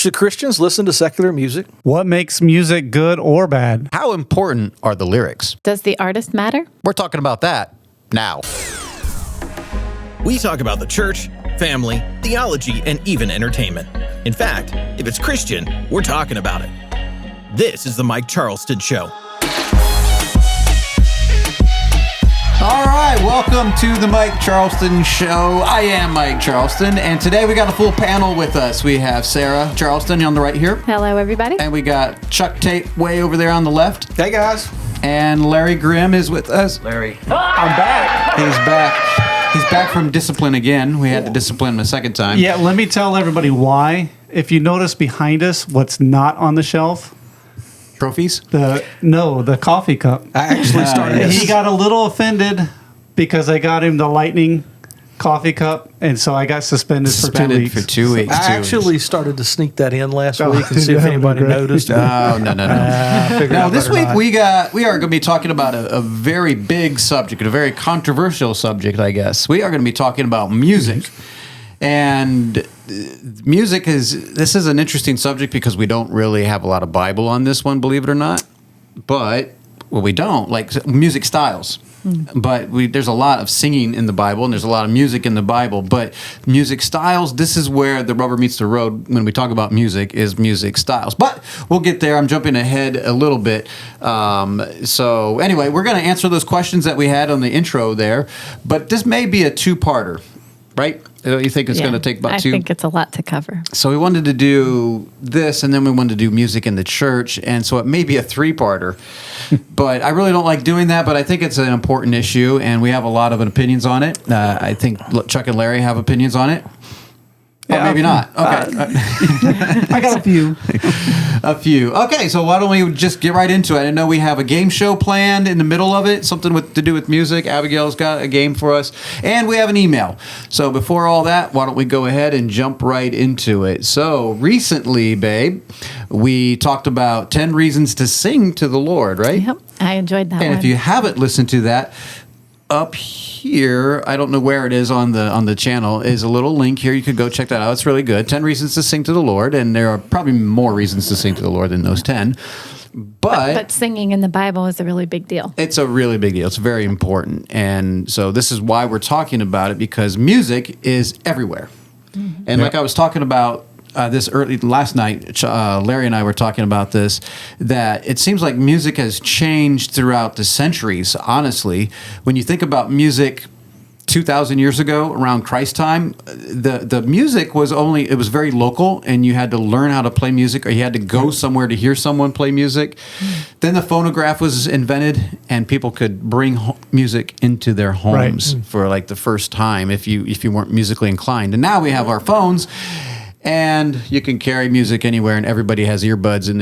Should Christians listen to secular music? What makes music good or bad? How important are the lyrics? Does the artist matter? We're talking about that now. We talk about the church, family, theology, and even entertainment. In fact, if it's Christian, we're talking about it. This is the Mike Charleston Show. All right, welcome to the Mike Charleston Show. I am Mike Charleston, and today we got a full panel with us. We have Sarah Charleston on the right here. Hello, everybody. And we got Chuck Tate way over there on the left. Hey, guys. And Larry Grimm is with us. Larry. I'm back. He's back. He's back from discipline again. We had to discipline him a second time. Yeah, let me tell everybody why. If you notice behind us, what's not on the shelf? Trophies? The coffee cup. I actually started He got a little offended because I got him the lightning coffee cup, and so I got suspended for 2 weeks. for 2 weeks. I actually started to sneak that in last Oh, week and see if that would be anybody great. noticed. Oh, no. Now, this week not. we are going to be talking about a very big subject, a very controversial subject, I guess. We are going to be talking about music. And music this is an interesting subject because we don't really have a lot of Bible on this one, believe it or not. But, we don't, like music styles. But there's a lot of singing in the Bible, and there's a lot of music in the Bible. But music styles, this is where the rubber meets the road when we talk about music, is music styles. But we'll get there. I'm jumping ahead a little bit. So anyway, we're going to answer those questions that we had on the intro there. But this may be a two-parter, right? You think it's going to take about two? I think it's a lot to cover. So we wanted to do this, and then we wanted to do music in the church, and so it may be a three-parter. But I really don't like doing that, but I think it's an important issue, and we have a lot of opinions on it. I think Chuck and Larry have opinions on it. Or maybe not. Okay. I got a few. A few. Okay, so why don't we just get right into it? I know we have a game show planned in the middle of it, something to do with music. Abigail's got a game for us, and we have an email. So before all that, why don't we go ahead and jump right into it? So recently, babe, we talked about 10 reasons to sing to the Lord, right? Yep, I enjoyed that And one. if you haven't listened to that, up here, I don't know where it is on the channel, is a little link here. You could go check that out. It's really good. 10 reasons to sing to the Lord, and there are probably more reasons to sing to the Lord than those 10. But singing in the Bible is a really big deal. it's a really big deal. It's very important. And so this is why we're talking about it, because music is everywhere. Mm-hmm. And like I was talking about last night, Larry and I were talking about this, that it seems like music has changed throughout the centuries, honestly. When you think about music 2,000 years ago, around Christ time, the music was very local, and you had to learn how to play music, or you had to go somewhere to hear someone play music. Then the phonograph was invented, and people could bring music into their homes for like the first time if you weren't musically inclined. And now we have our phones, and you can carry music anywhere, and everybody has earbuds in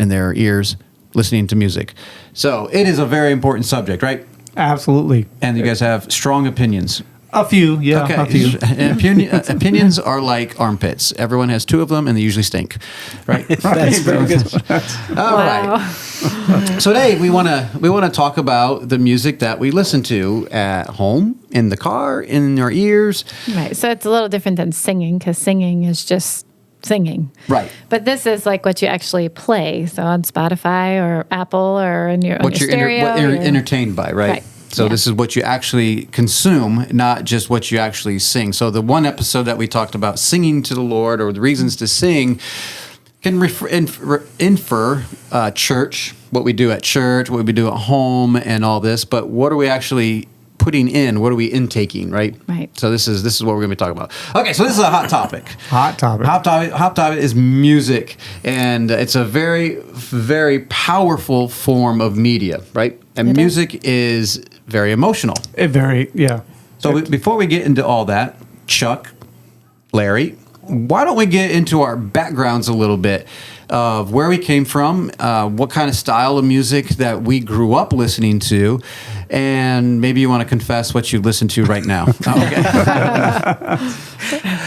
their ears listening to music. So it is a very important subject, right? Absolutely. And you guys have strong opinions. A few, yeah. Okay. A few. And opinions are like armpits. Everyone has two of them, and they usually stink, right? That's very good. All right. So today we want to talk about the music that we listen to at home, in the car, in our ears. Right. So it's a little different than singing, because singing is just singing. Right. But this is like what you actually play. So on Spotify or Apple or on your stereo. What you're entertained by, right? So this is what you actually consume, not just what you actually sing. So the one episode that we talked about singing to the Lord, or the reasons to sing, can infer church, what we do at church, what we do at home, and all this. But what are we actually putting in? What are we intaking, right? Right. So this is what we're going to be talking about. Okay, so this is a hot topic. Hot topic. Hot topic is music, and it's a very, very powerful form of media, right? And music is very emotional. So before we get into all that, Chuck, Larry, why don't we get into our backgrounds a little bit of where we came from, what kind of style of music that we grew up listening to, and maybe you want to confess what you listen to right now. Okay.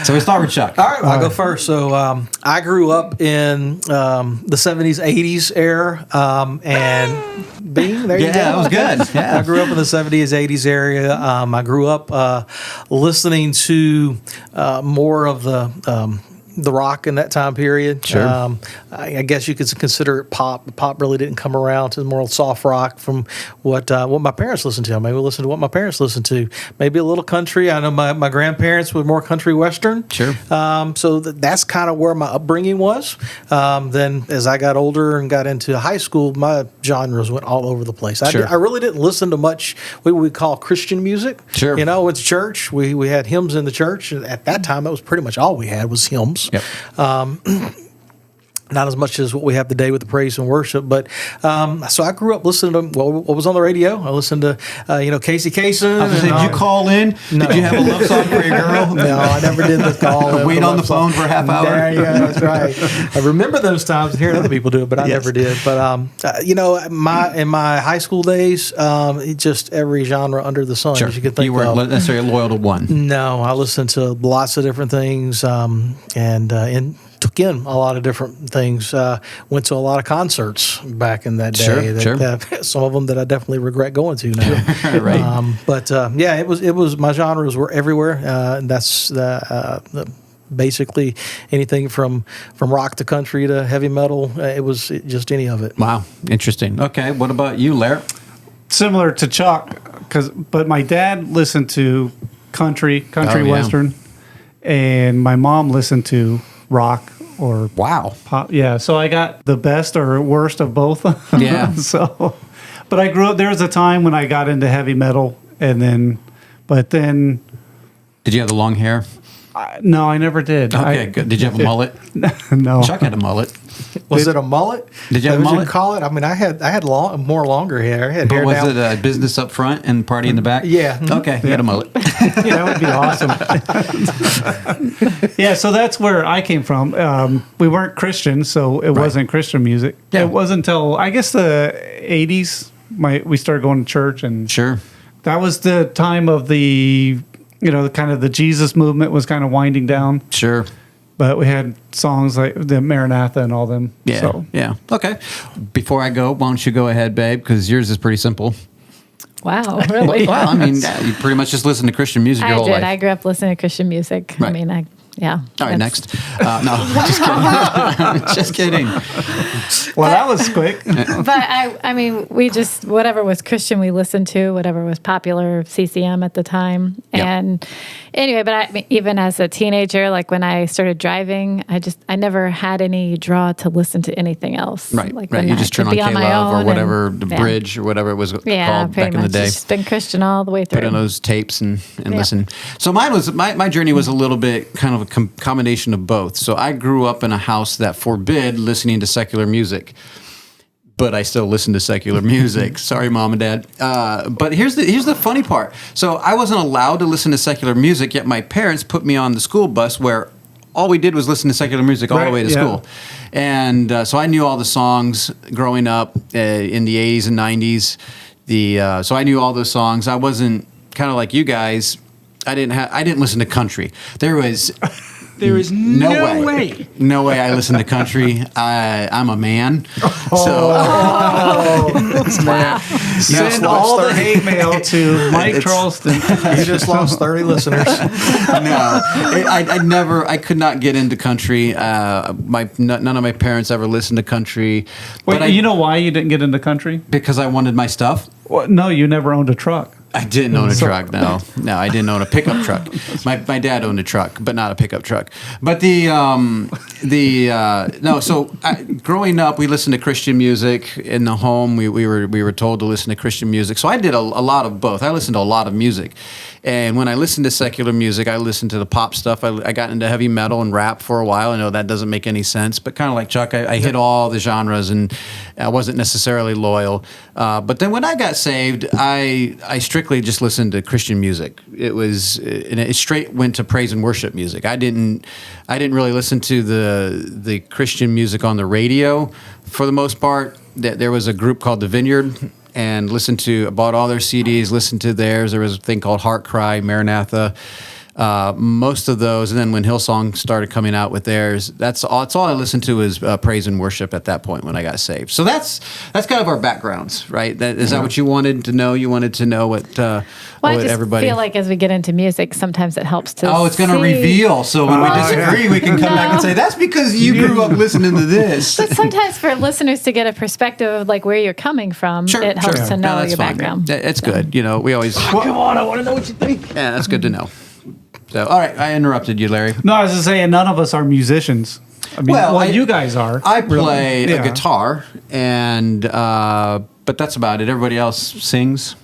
So we start with Chuck. All right, I'll go first. So I grew up in the 70s, 80s era, and Bing, there you go. Yeah, that was good. Yeah. I grew up in the 70s, 80s area. I grew up listening to more of the the rock in that time period. Sure. I guess you could consider it pop. Pop really didn't come around to more soft rock from what my parents listened to. Maybe listen to what my parents listened to. Maybe a little country. I know my grandparents were more country western. Sure. So that's kind of where my upbringing was. Then as I got older and got into high school, my genres went all over the place. Sure. I really didn't listen to much what we call Christian music. Sure. You know, it's church. We had hymns in the church. And at that time, that was pretty much all we had was hymns. Yep. Not as much as what we have today with the praise and worship, but so I grew up listening to what was on the radio. I listened to Casey Kasem. Did you call in? No. Did you have a love song for your girl? No, I never did the call. Wait on the phone for a half hour? Yeah, that's right. I remember those times and hearing other people do it, but I never did. But in my high school days, just every genre under the sun Sure. as you could think You weren't of. necessarily loyal to one. No, I listened to lots of different things, and took in a lot of different things. Went to a lot of concerts back in that day. Sure. Some of them that I definitely regret going to now. Right. But it was my genres were everywhere. And that's basically anything from rock to country to heavy metal. It was just any of it. Wow. Interesting. Okay. What about you, Larry? Similar to Chuck, but my dad listened to country yeah. western, and my mom listened to rock or Wow. pop. Yeah, so I got the best or worst of both. Yeah. So, but I grew up. There was a time when I got into heavy metal, but then Did you have the long hair? no, I never did. Okay, good. Did you have a mullet? No. Chuck had a mullet. Was it a mullet? Did you have a Is that what mullet? call it? I mean, I had more longer hair. I had But hair was down. it a business up front and party in the back? Yeah. Okay, you had a mullet. That would be awesome. Yeah, so that's where I came from. We weren't Christian, so it wasn't Christian music. Yeah. It wasn't until I guess the 80s we started going to church, and Sure. that was the time of the kind of the Jesus movement was kind of winding down. Sure. But we had songs like the Maranatha and all them. Yeah. So. Yeah. Okay. Before I go, why don't you go ahead, babe? Because yours is pretty simple. Wow, really? Well, I mean, you pretty much just listen to Christian music your I whole did. life. I grew up listening to Christian music. Right. I mean, yeah. All right, That's- next. No, just kidding. just kidding. Well, that was quick. But I mean, we just, whatever was Christian, we listened to, whatever was popular, CCM at the time. Yep. And anyway, but I mean, even as a teenager, like when I started driving, I never had any draw to listen to anything else. Right, Like right. when You I just could turn on be my K-Love or own whatever, and- the yeah. Bridge or whatever it was Yeah, called pretty back in the much. day. It's just been Christian all the way through. Put in those tapes and Yeah. listen. So mine was my journey was a little bit kind of a combination of both. So I grew up in a house that forbid listening to secular music, but I still listen to secular music. Sorry, mom and dad. But here's the funny part. So I wasn't allowed to listen to secular music, yet my parents put me on the school bus where all we did was listen to secular music all the Right, way to yeah. school. And so I knew all the songs growing up in the 80s and 90s. So I knew all those songs. I wasn't kind of like you guys. I didn't listen to country. There is no way I listen to country. I'm a man. Send all the hate mail to Mike Charleston. You just lost 30 listeners. I could not get into country. None of my parents ever listened to country. Wait, you know why you didn't get into country? Because I wanted my stuff. Well, no, you never owned a truck. I didn't own a truck. No, I didn't own a pickup truck. My dad owned a truck, but not a pickup truck. But growing up, we listened to Christian music in the home. We were told to listen to Christian music. So I did a lot of both. I listened to a lot of music. And when I listened to secular music, I listened to the pop stuff. I got into heavy metal and rap for a while. I know that doesn't make any sense, but kind of like Chuck, I hit all the genres, and I wasn't necessarily loyal. But then when I got saved, I strictly just listened to Christian music. It straight went to praise and worship music. I didn't really listen to the Christian music on the radio for the most part. There was a group called The Vineyard, and bought all their CDs, listened to theirs. There was a thing called Heart Cry, Maranatha. Most of those, and then when Hillsong started coming out with theirs, that's all I listened to is praise and worship at that point when I got saved. So that's kind of our backgrounds, right? Is that what you wanted to know? You wanted to know what Well, I just everybody feel like as we get into music, sometimes it helps to. Oh, it's going to see- reveal. So when we disagree, we can come back and say, that's because you grew up listening to this. But sometimes for listeners to get a perspective of like where you're coming from, it helps to know No, that's your fine. background. It's good. You know, we always. Come on, I want to know what you think. Yeah, that's good to know. So, all right, I interrupted you, Larry. No, I was just saying none of us are musicians. I mean, you guys are. I play really. a guitar, and but that's about it. Everybody else sings.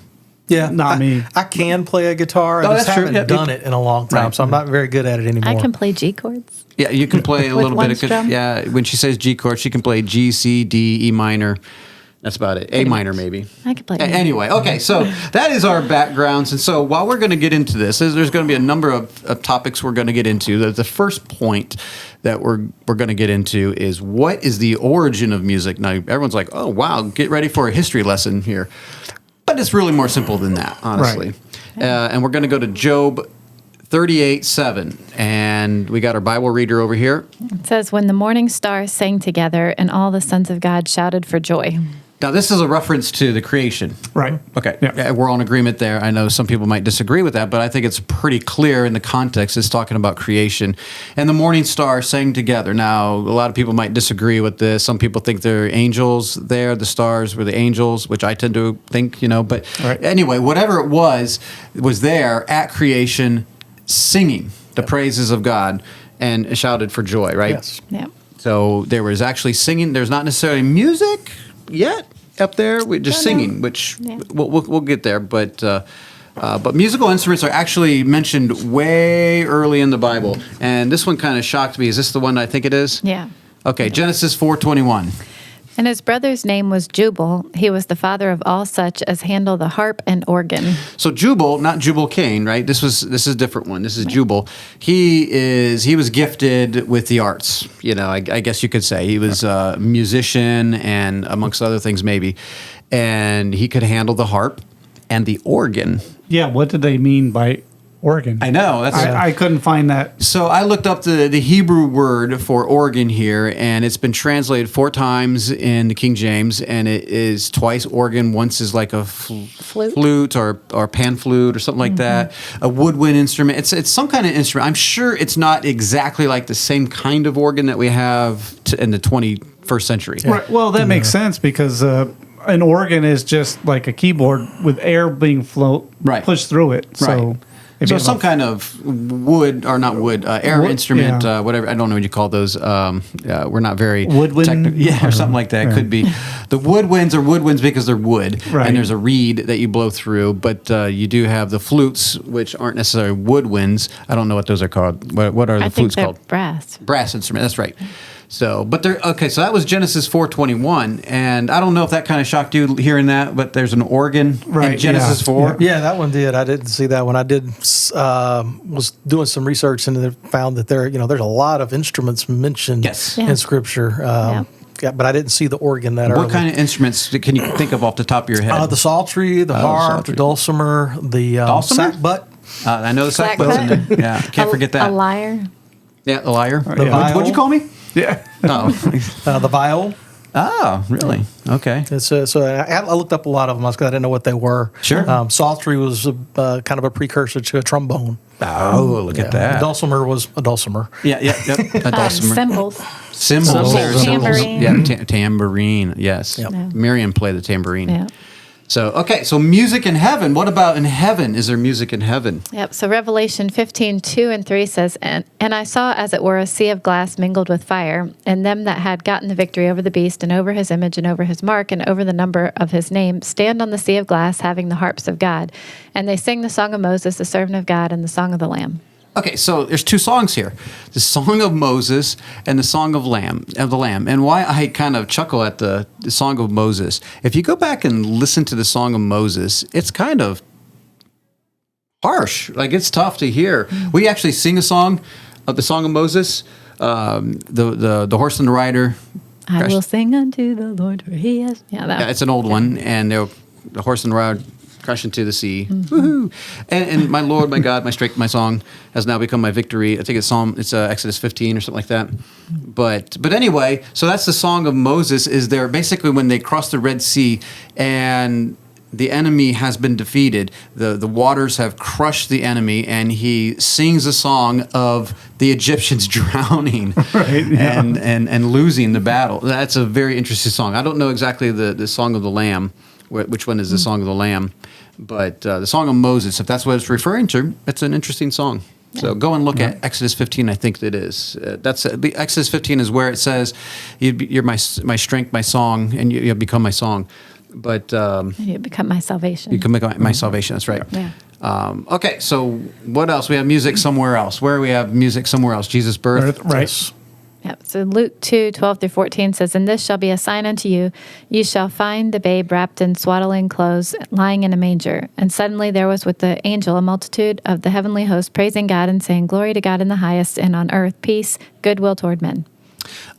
Yeah, Not me. I can play a guitar. I Oh, just that's true. haven't Yeah, done it in a long time, Right. so I'm not very good at it anymore. I can play G chords. Yeah, you can play a With little one bit of strum? yeah. When she says G chord, she can play G, C, D, E minor. That's about it. A minor, maybe. I could play. Anyway, okay, so that is our backgrounds. And so while we're going to get into this, there's going to be a number of topics we're going to get into. The first point that we're going to get into is what is the origin of music? Now, everyone's like, oh, wow, get ready for a history lesson here. But it's really more simple than that, honestly. And we're going to go to Job 38:7. And we got our Bible reader over here. It says, "When the morning stars sang together, and all the sons of God shouted for joy." Now, this is a reference to the creation. Right. Okay, Yeah. we're on agreement there. I know some people might disagree with that, but I think it's pretty clear in the context. It's talking about creation. And the morning stars sang together. Now, a lot of people might disagree with this. Some people think they're angels there. The stars were the angels, which I tend to think, But Right. anyway, whatever it was there at creation singing the praises of God and shouted for joy, right? Yes. Yeah. So there was actually singing. There's not necessarily music yet up there. We're just singing, which Yeah. we'll get there. But musical instruments are actually mentioned way early in the Bible. And this one kind of shocked me. Is this the one I think it is? Yeah. Okay, Genesis 4:21. And his brother's name was Jubal. He was the father of all such as handle the harp and organ. So Jubal, not Jubal Cain, right? This is a different one. This is Jubal. He was gifted with the arts. I guess you could say he was a musician and amongst other things maybe, and he could handle the harp and the organ. Yeah, what did they mean by organ? I know that's. I couldn't find that. So I looked up the Hebrew word for organ here, and it's been translated 4 times in the King James, and it is twice organ. Once is like a flute or pan flute or something like that. A woodwind instrument. It's some kind of instrument. I'm sure it's not exactly like the same kind of organ that we have in the 21st century. Right. Well, that makes sense because an organ is just like a keyboard with air being pushed through it. So Right. if So you have some kind of wood, or not wood, air Wood, instrument, yeah. whatever. I don't know what you call those. We're not very Woodwind? or something like that. Yeah. Could be. The woodwinds are woodwinds because they're wood, Right. and there's a reed that you blow through. But you do have the flutes, which aren't necessarily woodwinds. I don't know what those are called. What are the I think flutes they're called? brass. Brass instrument. That's right. So, but they're okay. So that was Genesis 4:21, and I don't know if that kind of shocked you hearing that, but there's an organ in Right, Genesis yeah, 4. Yeah, that one did. I didn't see that one. I did was doing some research and found that there's a lot of instruments mentioned Yes. Yeah. in Scripture. Yeah, but I didn't see the organ that early. What kind of instruments can you think of off the top of your head? The psaltery, the harp, psaltery. the dulcimer, the Dulcimer? sackbut, I know the Sack sackbut's in butt. there. Yeah, can't forget that. A lyre. Yeah, the lyre. viol. What'd you call me? Yeah. Oh, the viol. oh, really? Okay. It's, so I looked up a lot of them because I didn't know what they were. Sure. Psaltery was kind of a precursor to a trombone. Oh, look at that. Dulcimer was a dulcimer. Yeah. A dulcimer. Cymbals. Cymbals. There are cymbals. Tambourine. Yeah, tambourine. Yes. Yep. Yeah. Miriam played the tambourine. Yeah. So, okay. So music in heaven. What about in heaven? Is there music in heaven? Yep. So Revelation 15:2-3 says, and I saw as it were a sea of glass mingled with fire, and them that had gotten the victory over the beast and over his image and over his mark and over the number of his name stand on the sea of glass having the harps of God. And they sing the song of Moses, the servant of God, and the song of the Lamb. Okay, so there's 2 songs here: the Song of Moses and the Song of the Lamb. And why I kind of chuckle at the Song of Moses, if you go back and listen to the Song of Moses, it's kind of harsh. Like, it's tough to hear. We actually sing a song of the Song of Moses, the horse and the rider. I Gosh. will sing unto the Lord, for he has... Yeah, that Yeah, it's an old one, and the horse and the rider crash into the sea. Woohoo! And my Lord, my God, my strength, my song has now become my victory. I think it's Exodus 15 or something like that. But anyway, so that's the song of Moses. Is there basically when they cross the Red Sea and the enemy has been defeated. The waters have crushed the enemy, and he sings a song of the Egyptians drowning and losing the battle. That's a very interesting song. I don't know exactly the Song of the Lamb, which one is the Song of the Lamb, but the Song of Moses, if that's what it's referring to, it's an interesting song. So go and look at Exodus 15. I think that is. Exodus 15 is where it says, "You're my strength, my song, and you have become my song." But you become my salvation. You can become my salvation. That's right. Yeah. Okay, so what else? We have music somewhere else. Where we have music somewhere else? Jesus' birth. Right. Yep. So Luke 2:12-14 says, "And this shall be a sign unto you: you shall find the babe wrapped in swaddling clothes, lying in a manger. And suddenly there was with the angel a multitude of the heavenly host, praising God and saying, Glory to God in the highest, and on earth peace, goodwill toward men."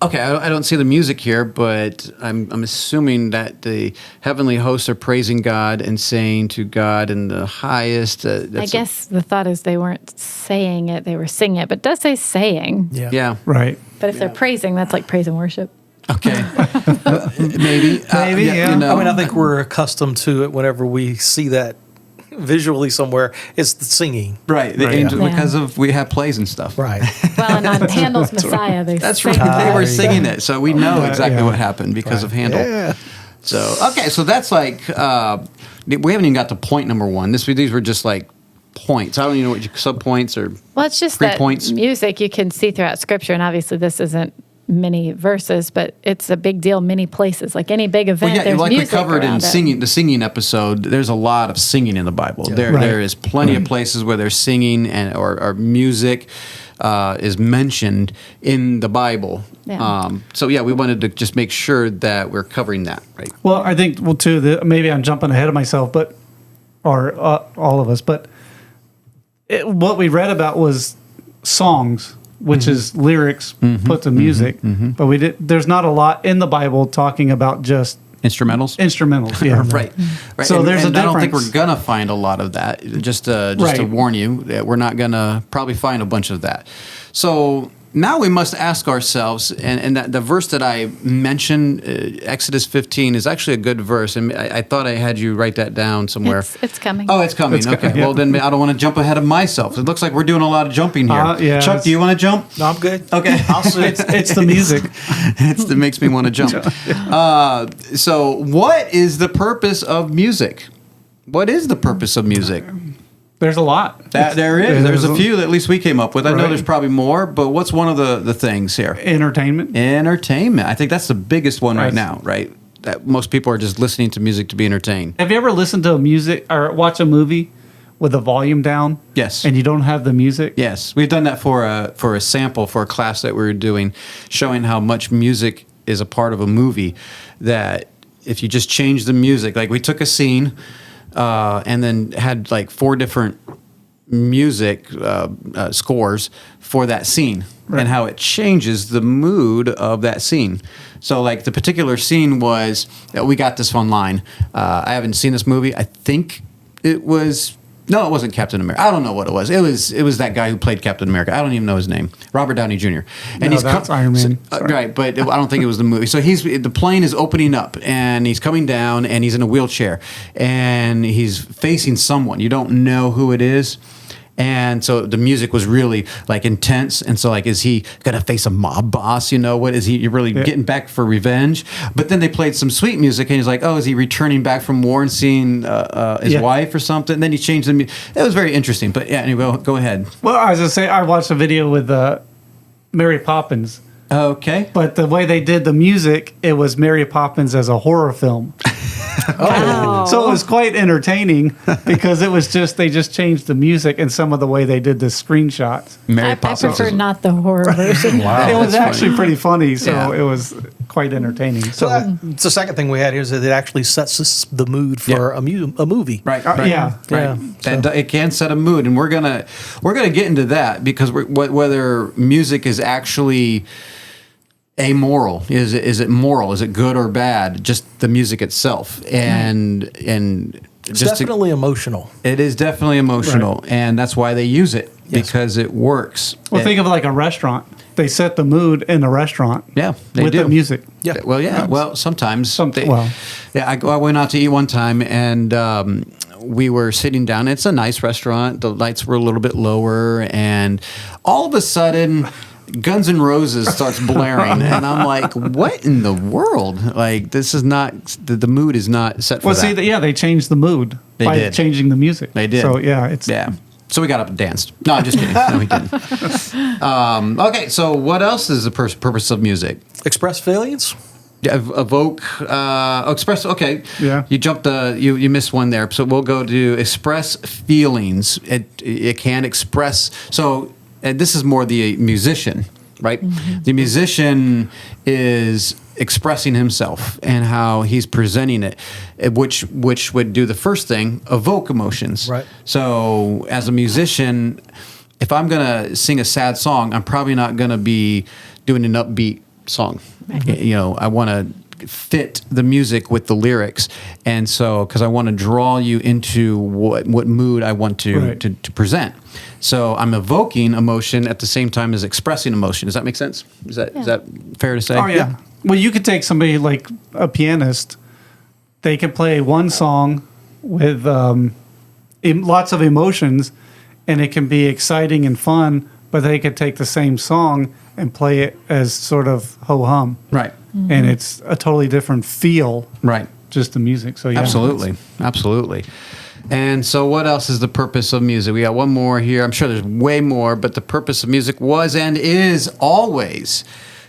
Okay, I don't see the music here, but I'm assuming that the heavenly hosts are praising God and saying to God in the highest. I guess the thought is they weren't saying it; they were singing it. But it does say saying. Yeah. Right. But if they're praising, that's like praise and worship. Okay. Maybe. Yeah. I mean, I think we're accustomed to it whenever we see that visually somewhere. It's the singing. Right. The angel, because we have plays and stuff. Right. Well, and on Handel's Messiah, That's sing right. They were you singing it, so we know exactly what happened because of Handel. Yeah. So so that's like we haven't even got to point number one. These were just like points. I don't even know what subpoints or. Well, it's just that music you can see throughout Scripture, and obviously this isn't many verses, but it's a big deal many places. Like any big event, there's like music we covered in around the singing episode. There's a lot of singing in the Bible. There is plenty of places where there's singing and or music is mentioned in the Bible. Yeah. We wanted to just make sure that we're covering that, right? Well, I think too. Maybe I'm jumping ahead of myself, or all of us. But what we read about was songs, which is lyrics put to music. But there's not a lot in the Bible talking about just instrumentals. Yeah, right. So there's a difference. I don't think we're gonna find a lot of that. Just to warn you, that we're not gonna probably find a bunch of that. So now we must ask ourselves, and that the verse that I mentioned, Exodus 15, is actually a good verse. And I thought I had you write that down somewhere. It's coming. Oh, it's coming. Okay. Well, then I don't want to jump ahead of myself. It looks like we're doing a lot of jumping here. Chuck, do you want to jump? No, I'm good. Okay. I'll see. It's the music. It makes me want to jump. So what is the purpose of music? What is the purpose of music? There's a lot. There is. There's a few that at least we came up with. I know there's probably more, but what's one of the things here? Entertainment. I think that's the biggest one right now, right? That most people are just listening to music to be entertained. Have you ever listened to music or watch a movie with the volume down? Yes. And you don't have the music? Yes. We've done that for a sample for a class that we were doing, showing how much music is a part of a movie, that if you just change the music, like we took a scene and then had like 4 different music scores for that scene and how it changes the mood of that scene. So like the particular scene was, we got this online. I haven't seen this movie. I think it wasn't Captain America. I don't know what it was. It was that guy who played Captain America. I don't even know his name. Robert Downey Jr. And that's Iron Man. Right, but I don't think it was the movie. So the plane is opening up and he's coming down and he's in a wheelchair and he's facing someone. You don't know who it is. And so the music was really like intense. And so like, is he gonna face a mob boss? What is he really getting back for revenge? But then they played some sweet music and he's like, oh, is he returning back from war and seeing his wife or something? And then he changed the music. It was very interesting. But yeah, anyway, go ahead. Well, I was gonna say, I watched a video with Mary Poppins. Okay. But the way they did the music, it was Mary Poppins as a horror film. Wow. So it was quite entertaining because it was they just changed the music and some of the way they did the screenshots. I prefer not the horror version. Wow, it was actually pretty funny, so Yeah. It was quite entertaining. So it's the second thing we had here is that it actually sets the mood for a movie. Right. Yeah. It can set a mood, and we're gonna get into that because whether music is actually amoral, is it moral, is it good or bad, just the music itself, and It's definitely emotional. It is definitely emotional, and that's why they use it because it works. Well, think of it like a restaurant. They set the mood in the restaurant. Yeah, they with do. the music. Yeah. Well, yeah. Well, sometimes. Well. Yeah, I went out to eat one time, and we were sitting down. It's a nice restaurant. The lights were a little bit lower, and all of a sudden, Guns N' Roses starts blaring, and I'm like, "What in the world? Like, this is not the mood is not set for Well, that." see, they changed the mood by did. changing the music. They did. So yeah, it's So we got up and danced. No, I'm just kidding. No, we didn't. Okay, so what else is the purpose of music? Express feelings. Evoke, express. Okay, Yeah. You jumped you missed one there. So we'll go to express feelings. It can express. So and this is more the musician, right? Mm-hmm. The musician is expressing himself and how he's presenting it, which would do the first thing, evoke emotions. Right. So as a musician, if I'm gonna sing a sad song, I'm probably not gonna be doing an upbeat song. You know, I want to fit the music with the lyrics, and so because I want to draw you into what mood I want to present. So I'm evoking emotion at the same time as expressing emotion. Does that make sense? Is that fair to say? Oh yeah. Well, you could take somebody like a pianist. They could play one song with lots of emotions, and it can be exciting and fun. But they could take the same song and play it as sort of ho hum, Right. and it's a totally different feel. Right. Just the music. So yeah, Absolutely. And so what else is the purpose of music? We got one more here. I'm sure there's way more, but the purpose of music was and is always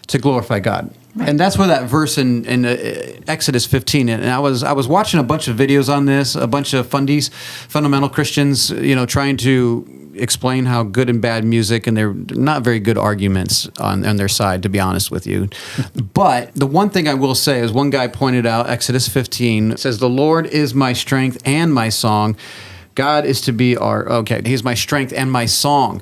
to glorify God. Right. And that's where that verse in Exodus 15, and I was watching a bunch of videos on this, a bunch of fundamental Christians, trying to explain how good and bad music, and they're not very good arguments on their side, to be honest with you. But the one thing I will say is one guy pointed out, Exodus 15, says, "The Lord is my strength and my song. God is to be He's my strength and my song."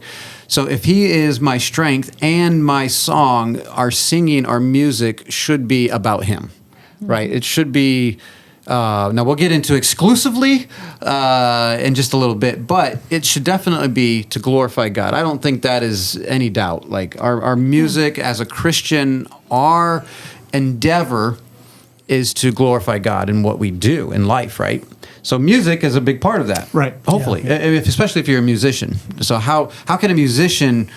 So if he is my strength and my song, our singing, our music should be about him, right? It should be, now we'll get into exclusively in just a little bit, but it should definitely be to glorify God. I don't think that is any doubt. Like our music as a Christian, our endeavor is to glorify God in what we do in life, right? So music is a big part of that, right? Hopefully, especially if you're a musician. So how can a musician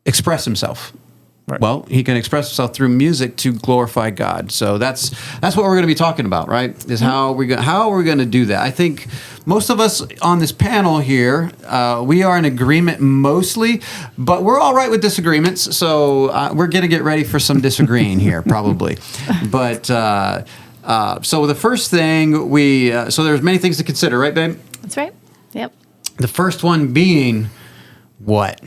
express himself? Right. Well, he can express himself through music to glorify God. So that's what we're going to be talking about, right? Is how are we going to do that? I think most of us on this panel here, we are in agreement mostly, but we're all right with disagreements. So we're going to get ready for some disagreeing here, probably. But so the first thing so there's many things to consider, right, babe? That's right. Yep. The first one being what?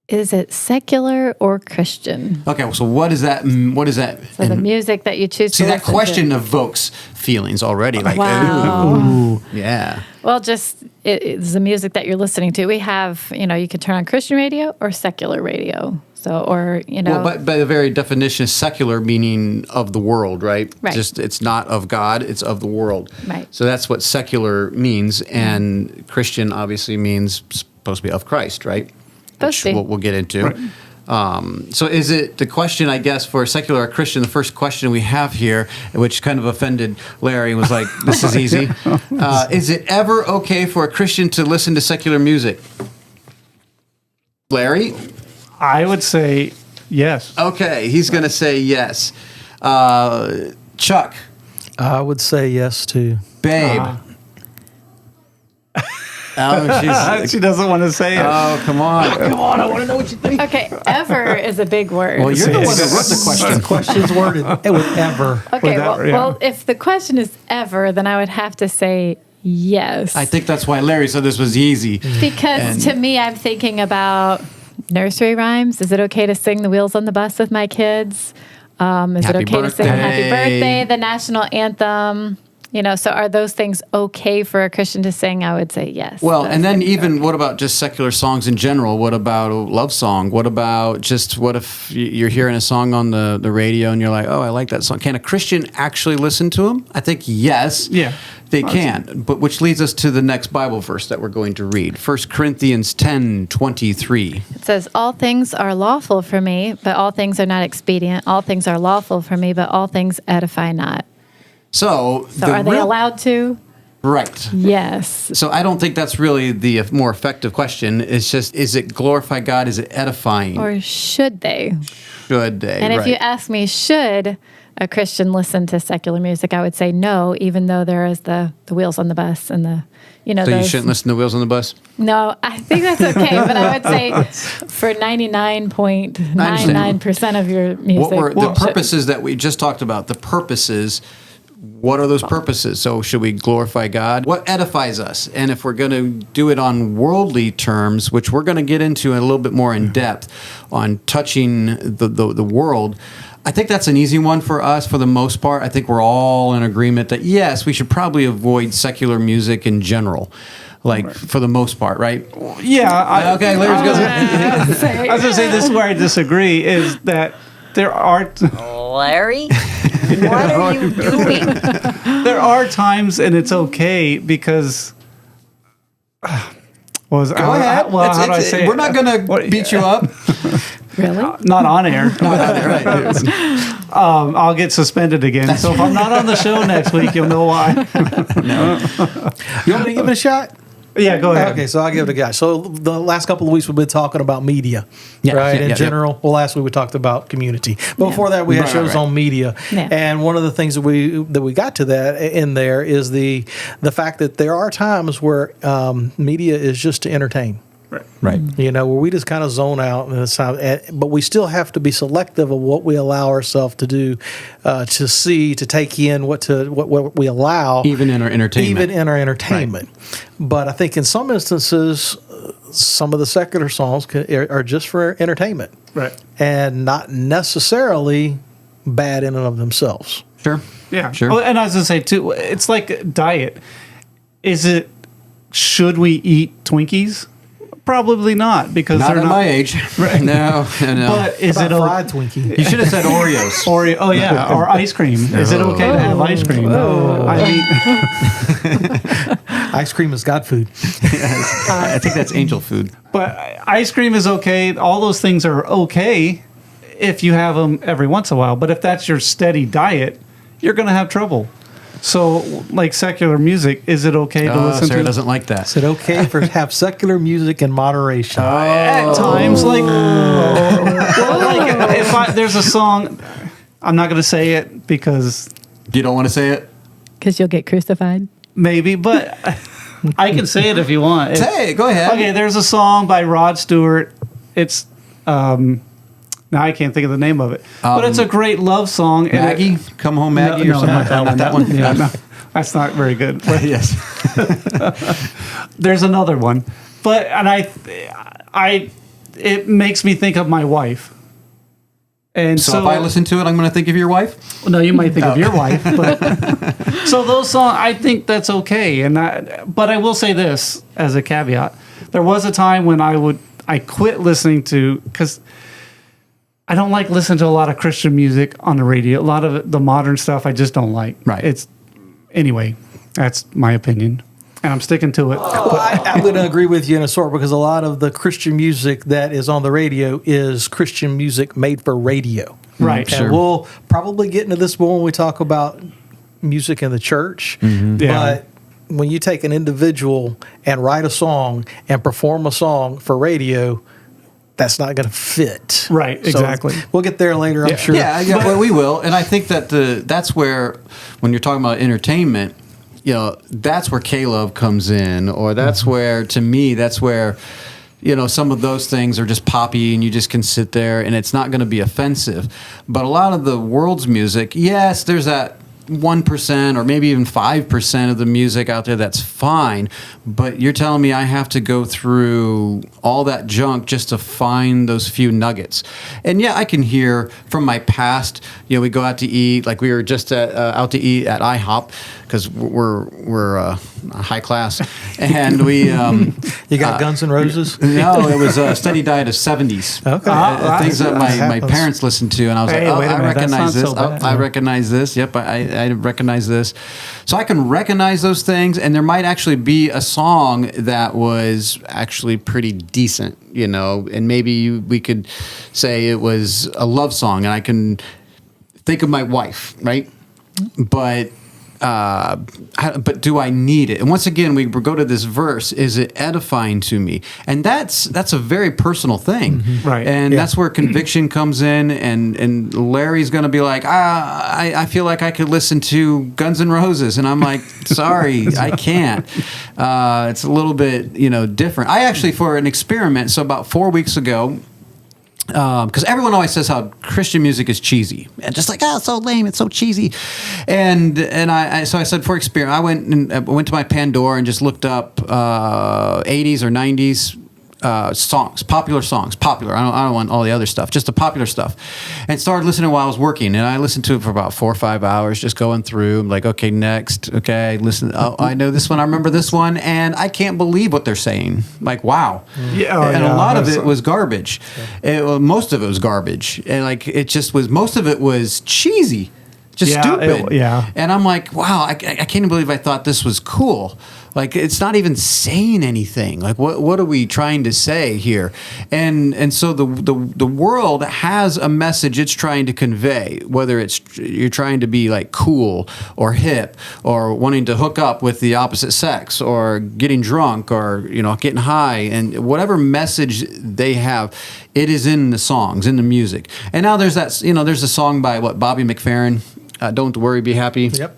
Is it secular or Christian? Okay, so what is that? What is that? So the music that you choose See, to that listen question to. evokes feelings already. Like, Wow. ooh, yeah. Well, just it's the music that you're listening to. We have, you can turn on Christian radio or secular radio. So, or, Well, but by the very definition, secular meaning of the world, right? Right. Just it's not of God, it's of the world. Right. So that's what secular means, and Christian obviously means supposed to be of Christ, right? Supposed to be. We'll get into. Right. So is it the question, I guess, for secular or Christian, the first question we have here, which kind of offended Larry, was like, this is easy. Is it ever okay for a Christian to listen to secular music? Larry? I would say yes. Okay, he's going to say yes. Chuck? I would say yes too. Babe? Oh, She doesn't want to say it. oh, come on. Come on, I want to know what you think. Okay, ever is a big word. Well, you're the one that wrote the question. The question's worded with ever. Okay, Without- yeah. well, if the question is ever, then I would have to say yes. I think that's why Larry said this was easy. Because to me, I'm thinking about nursery rhymes. Is it okay to sing The Wheels on the Bus with my kids? Is Happy it okay to sing birthday. Happy Birthday, the national anthem? So are those things okay for a Christian to sing? I would say yes. Well, Those and then things are even okay. what about just secular songs in general? What about a love song? What about just what if you're hearing a song on the radio and you're like, oh, I like that song. Can a Christian actually listen to them? I think yes. Yeah. They can. But which leads us to the next Bible verse that we're going to read. 1 Corinthians 10:23. It says, all things are lawful for me, but all things are not expedient. All things are lawful for me, but all things edify not. So Are they allowed to? Right. Yes. So I don't think that's really the more effective question. It's just, is it glorify God? Is it edifying? Or should they? Should they? And if Right. you ask me, should a Christian listen to secular music, I would say no, even though there is the wheels on the bus and the, So those. you shouldn't listen to Wheels on the Bus? No, I think that's okay, but I would say for 99.99% of your music. What were the should- purposes that we just talked about? The purposes, what are those purposes? So should we glorify God? What edifies us? And if we're going to do it on worldly terms, which we're going to get into a little bit more in depth on touching the world, I think that's an easy one for us for the most part. I think we're all in agreement that, yes, we should probably avoid secular music in general, like for the most part, right? Yeah. Okay, Larry's good. I was going to say this is where I disagree is that there are Larry, what are you doing? there are times and it's okay because Go ahead. Well, how do I say it? We're not going to What- beat you up. Really? Not on air. Right. I'll get suspended again. So if I'm not on the show next week, you'll know why. You want me to give it a shot? Yeah, go ahead. Okay, so I'll give it a go. So the last couple of weeks we've been talking about media, Yeah, right? yeah, In yeah, general. Well, last week we talked about community. But before that, we had Right, shows right. on media. Yeah. And one of the things that we got to that in there is the fact that there are times where media is just to entertain. Right. Where we just kind of zone out, and but we still have to be selective of what we allow ourselves to do, to see, to take in, what we allow, Even in our entertainment. But I think in some instances, some of the secular songs are just for entertainment, Right. and not necessarily bad in and of themselves. Sure. Yeah. Sure. Oh, and I was going to say, too, it's like diet. Should we eat Twinkies? Probably not, because Not they're at not. my age. Right. No. But is it Fried Twinkie? You should have said Oreos. Oreo? Oh yeah, or ice cream. Is it okay to have ice cream? I mean, Ice cream is God food. I think that's angel food. but ice cream is okay. All those things are okay if you have them every once in a while. But if that's your steady diet, you're going to have trouble. So, like secular music, is it okay to listen Sarah to? doesn't like that. Is it okay for have secular music in moderation? At times, like, if there's a song, I'm not going to say it because You don't want to say it? Because you'll get crucified. maybe, but I can say it if you want. Say it. Go ahead. Okay, there's a song by Rod Stewart. It's now I can't think of the name of it, but it's a great love song. and Maggie? Come home, Maggie, or something like that. Not that one? Yeah, no, that's not very good. But Yes. there's another one, it makes me think of my wife. And So if I listen to it, I'm going to think of your wife? no, you might think of your wife, but so those songs, I think that's okay. But I will say this as a caveat: there was a time when I quit listening to, because I don't like listening to a lot of Christian music on the radio. A lot of the modern stuff I just don't like. Right. Anyway, that's my opinion, and I'm sticking to it. Well, I'm going to agree with you in a sort, because a lot of the Christian music that is on the radio is Christian music made for radio. Right. And we'll probably get into this more when we talk about music in the church. Yeah. But when you take an individual and write a song and perform a song for radio, that's not going to fit. Right, So exactly. we'll get there later, I'm sure. Yeah, well, we will. And I think that that's where, when you're talking about entertainment, that's where K-Love comes in, or that's where, to me, that's where, some of those things are just poppy and you just can sit there and it's not going to be offensive. But a lot of the world's music, yes, there's that 1% or maybe even 5% of the music out there that's fine, but you're telling me I have to go through all that junk just to find those few nuggets. And yeah, I can hear from my past, we go out to eat, like we were just out to eat at IHOP, because we're high class, and we You got Guns N' Roses? no, it was a steady diet of 70s. Okay. Things that my happens. parents listened to, and I was Hey, like, wait a I minute, that's recognize not this. so bad. I recognize this. Yep, I recognize this. So I can recognize those things, and there might actually be a song that was actually pretty decent, and maybe we could say it was a love song, and I can think of my wife, right? But do I need it? And once again, we go to this verse: is it edifying to me? And that's a very personal thing, Right. And that's where conviction comes in. And Larry's going to be like, I feel like I could listen to Guns N' Roses, and I'm like, sorry, I can't. It's a little bit different. I actually, for an experiment, so about 4 weeks ago. Because everyone always says how Christian music is cheesy, and just like, it's so lame, it's so cheesy, and I said, for experiment, I went to my Pandora and just looked up 80s or 90s songs, popular. I don't want all the other stuff, just the popular stuff, and started listening while I was working, and I listened to it for about 4 or 5 hours, just going through. I'm like, okay, next, okay, listen. Oh, I know this one, I remember this one, and I can't believe what they're saying. Like, wow, and a lot of it was garbage. Most of it was garbage, and like it just was. Most of it was cheesy. Just stupid. And I'm like, wow, I can't even believe I thought this was cool. Like, it's not even saying anything. Like, what are we trying to say here? And so the world has a message it's trying to convey, whether it's you're trying to be like cool or hip or wanting to hook up with the opposite sex or getting drunk or, getting high, and whatever message they have, it is in the songs, in the music. And now there's that, there's a song by Bobby McFerrin, Don't Worry, Be Happy. Yep.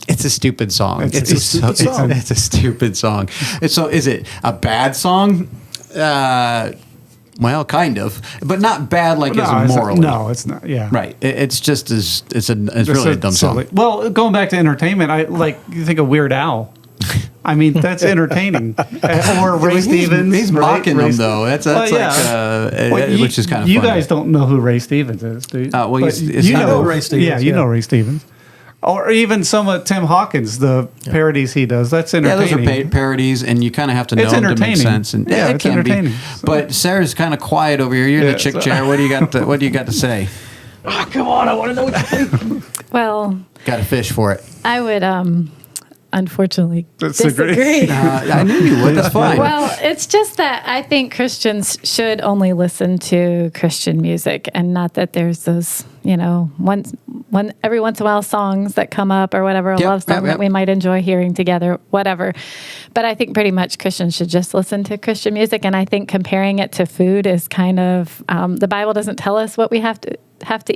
It's a stupid song. It's a stupid song. It's a stupid song. So is it a bad song? Well, kind of, but not bad like as morally. No, it's not. Yeah. Right. It's just it's really a dumb silly song. Well, going back to entertainment, you think of Weird Al. I mean, that's entertaining. Or Ray Stevens. He's mocking them, though. That's which is kind of funny. You guys don't know who Ray Stevens is, do you? Well, you know Ray Stevens. Yeah, you know Ray Stevens. Or even some of Tim Hawkins, the parodies he does. That's entertaining. Yeah, those are parodies, and you kind of have to know It's them to make entertaining. sense. And Yeah, it it's can entertaining. be. So- But Sarah's kind of quiet over here. You're in the chick chair. What do you got to say? Oh, come on, I want to know what you think. Well, Got a fish for it. I would unfortunately Disagree. disagree. I knew you would. That's fine. Well, it's just that I think Christians should only listen to Christian music, and not that there's those, every once in a while songs that come up or whatever, a love song that we might enjoy hearing together, whatever. But I think pretty much Christians should just listen to Christian music, and I think comparing it to food is kind of the Bible doesn't tell us what we have to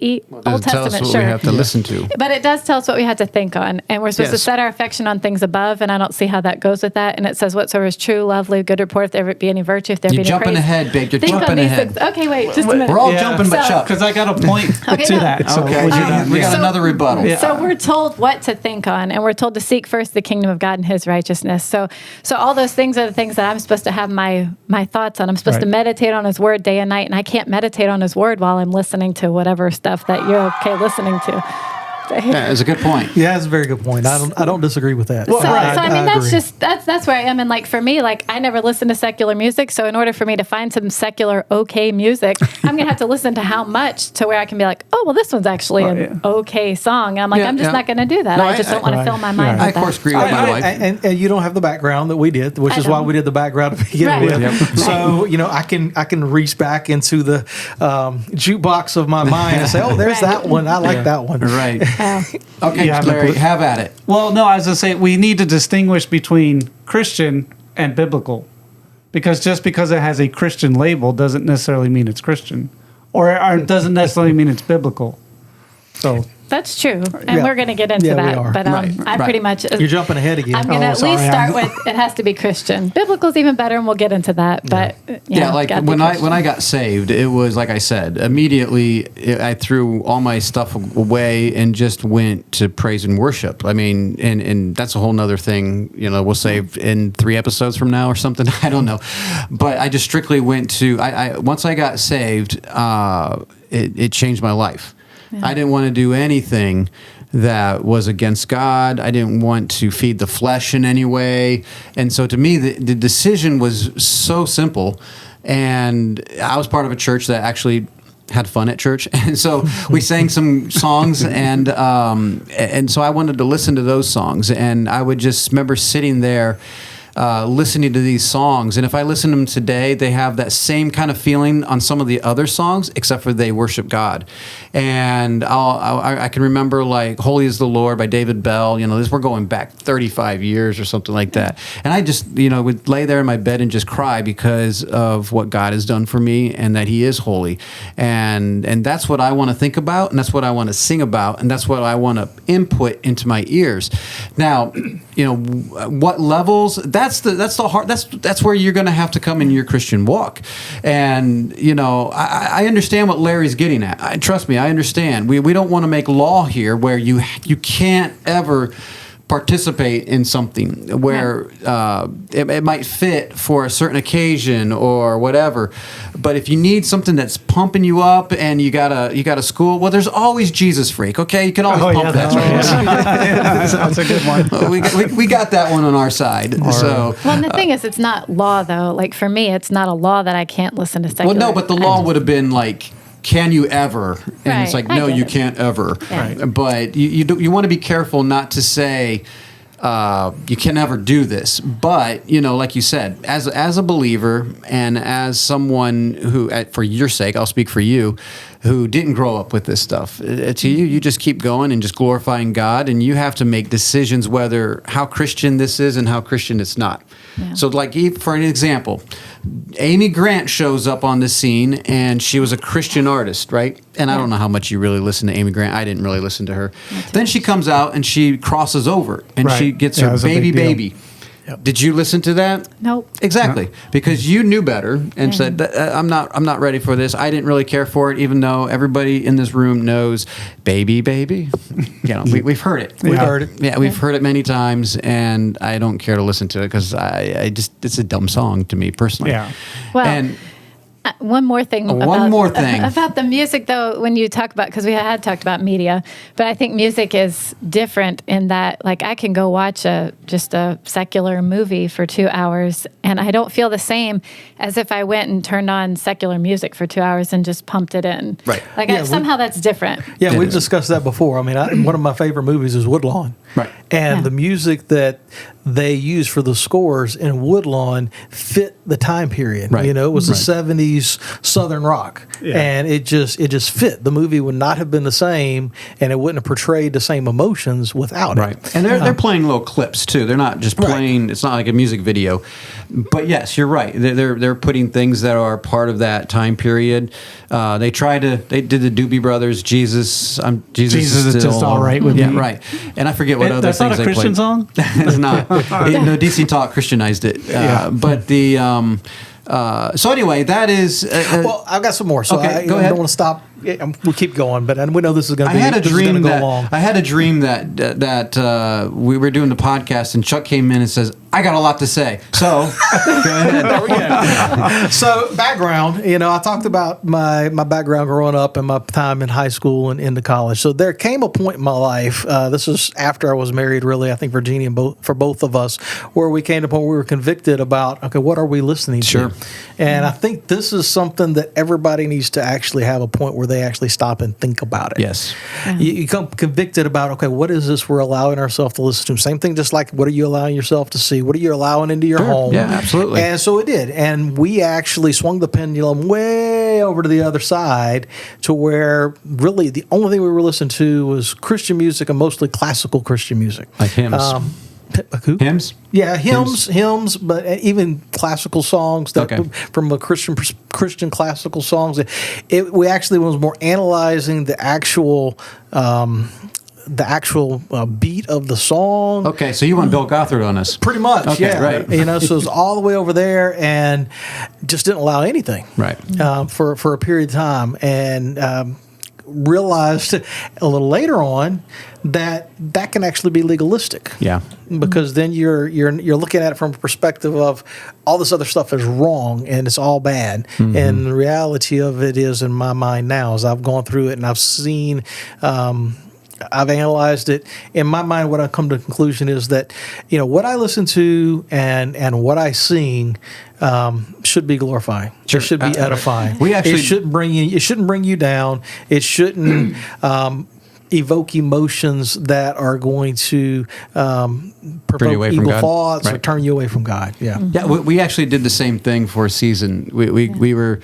eat. Old Tell us Testament, what sure. we have to listen to. But it does tell us what we have to think on. And we're supposed to Yes. set our affection on things above, and I don't see how that goes with that. And it says, whatsoever is true, lovely, good report, if there be any virtue, if there be You're any jumping praise. ahead, babe. You're Think on jumping these ahead. things. Okay, wait, just a minute. We're all jumping, but So- Chuck. Because I got a point Okay, to no. that. So Okay. would you not- We got So- another rebuttal. So we're told what to think on, and we're told to seek first the kingdom of God and His righteousness. So all those things are the things that I'm supposed to have my thoughts on. I'm supposed to Right. meditate on His word day and night, and I can't meditate on His word while I'm listening to whatever stuff that you're okay listening to. Yeah, that's a good point. Yeah, that's a very good point. I don't disagree with that. So I mean, that's agree. just that's where I am. And like for me, like I never listen to secular music. So in order for me to find some secular okay music, I'm gonna have to listen to how much to where I can be like, oh well, this one's actually an okay song. I'm like, I'm just not gonna do that. No, I just don't want to fill my mind. I with of course that. agree with my wife. And you don't have the background that we did, which I is why don't. we did the background to begin Right. with. Yep. So I can reach back into the jukebox of my mind and say, oh, there's that one. I like that one. Right. Oh. Okay, Yeah, Larry, but- have at it. Well, no, as I say, we need to distinguish between Christian and biblical, because just because it has a Christian label doesn't necessarily mean it's Christian, or doesn't necessarily mean it's biblical. So That's true, and Yeah. we're going to get into Yeah, we that. are. But Right, I right. pretty much You're jumping ahead again. I'm going to at sorry, least start with it has to be Christian. Biblical's even better, and we'll get into that. But Yeah, like gotta be when Christian. I got saved, it was like I said, immediately I threw all my stuff away and just went to praise and worship. I mean, and that's a whole nother thing, we'll save in 3 episodes from now or something. I don't know. But I just strictly went to, I once I got saved, it changed my life. I didn't want to do anything that was against God. I didn't want to feed the flesh in any way. And so to me, the decision was so simple. And I was part of a church that actually had fun at church, and so we sang some songs, and so I wanted to listen to those songs, and I would just remember sitting there listening to these songs, and if I listen to them today, they have that same kind of feeling on some of the other songs, except for they worship God. And I can remember like "Holy Is the Lord" by David Bell. We're going back 35 years or something like that, and I just would lay there in my bed and just cry because of what God has done for me and that He is holy, and that's what I want to think about, and that's what I want to sing about, and that's what I want to input into my ears. Now, what levels? That's the hard. That's where you're going to have to come in your Christian walk, and I understand what Larry's getting at. Trust me, I understand. We don't want to make law here where you can't ever participate in something where it might fit for a certain occasion or whatever. But if you need something that's pumping you up and you got a school, well, there's always Jesus Freak. Okay, you can always pump that. That's a good one. we got that one on our side. So Well, and the thing is, it's not law though. Like for me, it's not a law that I can't listen to secular. well, no, but the law would have been like, can you ever? And it's Right, like, I no, get you it. can't ever. Yeah. Right. But you want to be careful not to say you can never do this. But like you said, as a believer and as someone who, for your sake, I'll speak for you, who didn't grow up with this stuff. To you just keep going and just glorifying God, and you have to make decisions whether how Christian this is and how Christian it's not. Yeah. So, like for an example, Amy Grant shows up on the scene, and she was a Christian artist, right? And I don't know how much you really listen to Amy Grant. I didn't really listen to her. Then she comes out and she crosses over, and Right. she gets Yeah, it her was a big baby deal. baby. Did you listen to that? Nope. Exactly, because you knew better and said, "I'm not ready for this. I didn't really care for it, even though everybody in this room knows, baby." We've heard it. We've heard it. Yeah, we've heard it many times, and I don't care to listen to it because it's a dumb song to me personally. Yeah. Well, and one more thing. One more thing. About the music, though, when you talk about, because we had talked about media, but I think music is different in that, like, I can go watch just a secular movie for 2 hours, and I don't feel the same as if I went and turned on secular music for 2 hours and just pumped it in. Right. Like, Yeah, somehow that's different. Yeah, we've discussed that before. I mean, one of my favorite movies is Woodlawn. Right. And Yeah. the music that they use for the scores in Woodlawn fit the time period. Right. It was Right. the 70s Southern rock. Yeah. And it just fit. The movie would not have been the same, and it wouldn't have portrayed the same emotions without Right, it. and they're playing little clips too. They're not just playing. It's not like a music video. But yes, you're right. They're putting things that are part of that time period. They did the Doobie Brothers. Jesus Jesus is just all right with yeah, me. right. And I forget what other That's things not a they Christian played. song? It's not. No, DC Talk Christianized it. But the so anyway, that is. Well, I've got some more, so Okay, I go ahead. don't want to stop. We'll keep going, but we know this is going I to be. had a this is gonna dream go that long. I had a dream that we were doing the podcast, and Chuck came in and says, "I got a lot to say." So go ahead. So background, I talked about my background growing up and my time in high school and into college. So there came a point in my life. This is after I was married, really. I think Virginia, for both of us, where we came to a point where we were convicted about, okay, what are we listening Sure. to? And I think this is something that everybody needs to actually have a point where they actually stop and think about it. Yes. You come convicted about, okay, what is this we're allowing ourselves to listen to? Same thing, just like what are you allowing yourself to see? What are you allowing into your home? Yeah, absolutely. And so it did. And we actually swung the pendulum way over to the other side to where really the only thing we were listening to was Christian music and mostly classical Christian music. Like hymns. Who? Hymns? Yeah, hymns, but even classical songs that Okay. from a Christian classical songs. We actually was more analyzing the actual beat of the song. Okay, so you want Bill Gothard on us. Pretty much, Okay, yeah. right. So it's all the way over there, and just didn't allow anything, Right. for a period of time, and realized a little later on that can actually be legalistic. Yeah. Because then you're looking at it from a perspective of all this other stuff is wrong and it's all bad. Mm-hmm. And the reality of it is, in my mind now, as I've gone through it and I've seen I've analyzed it. In my mind, what I've come to the conclusion is that, what I listen to and what I sing should be glorifying. Sure. It should be edifying. It shouldn't bring you down. It shouldn't evoke emotions that are going to provoke away from evil God. thoughts or Right. turn you away from God. Yeah. Yeah, we actually did the same thing for a season. We were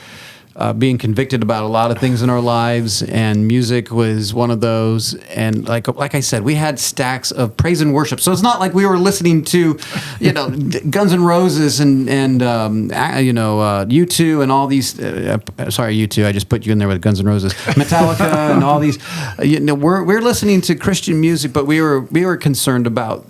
being convicted about a lot of things in our lives, and music was one of those. And like I said, we had stacks of praise and worship. So it's not like we were listening to, Guns N' Roses and U2 and all these. Sorry, U2. I just put you in there with Guns N' Roses, Metallica, and all these. We're listening to Christian music, but we were concerned about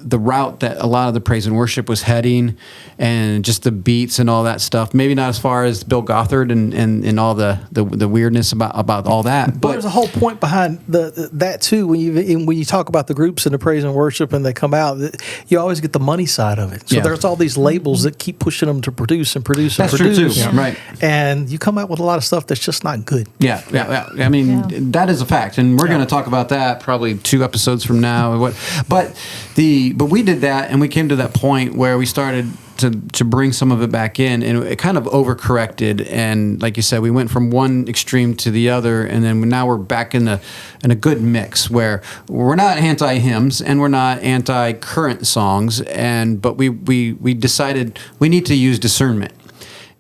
the route that a lot of the praise and worship was heading, and just the beats and all that stuff. Maybe not as far as Bill Gothard and all the weirdness about all that. But there's a whole point behind that too. When you talk about the groups and the praise and worship, and they come out, you always get the money side of it. So Yeah. there's all these labels that keep pushing them to produce and produce and That's true, produce. too. Yeah. Right. And you come out with a lot of stuff that's just not good. Yeah. I mean, that is a fact, and we're going to talk about that probably 2 episodes from now. But we did that, and we came to that point where we started to bring some of it back in, and it kind of overcorrected. And like you said, we went from one extreme to the other, and then now we're back in a good mix where we're not anti-hymns and we're not anti-current songs, but we decided we need to use discernment.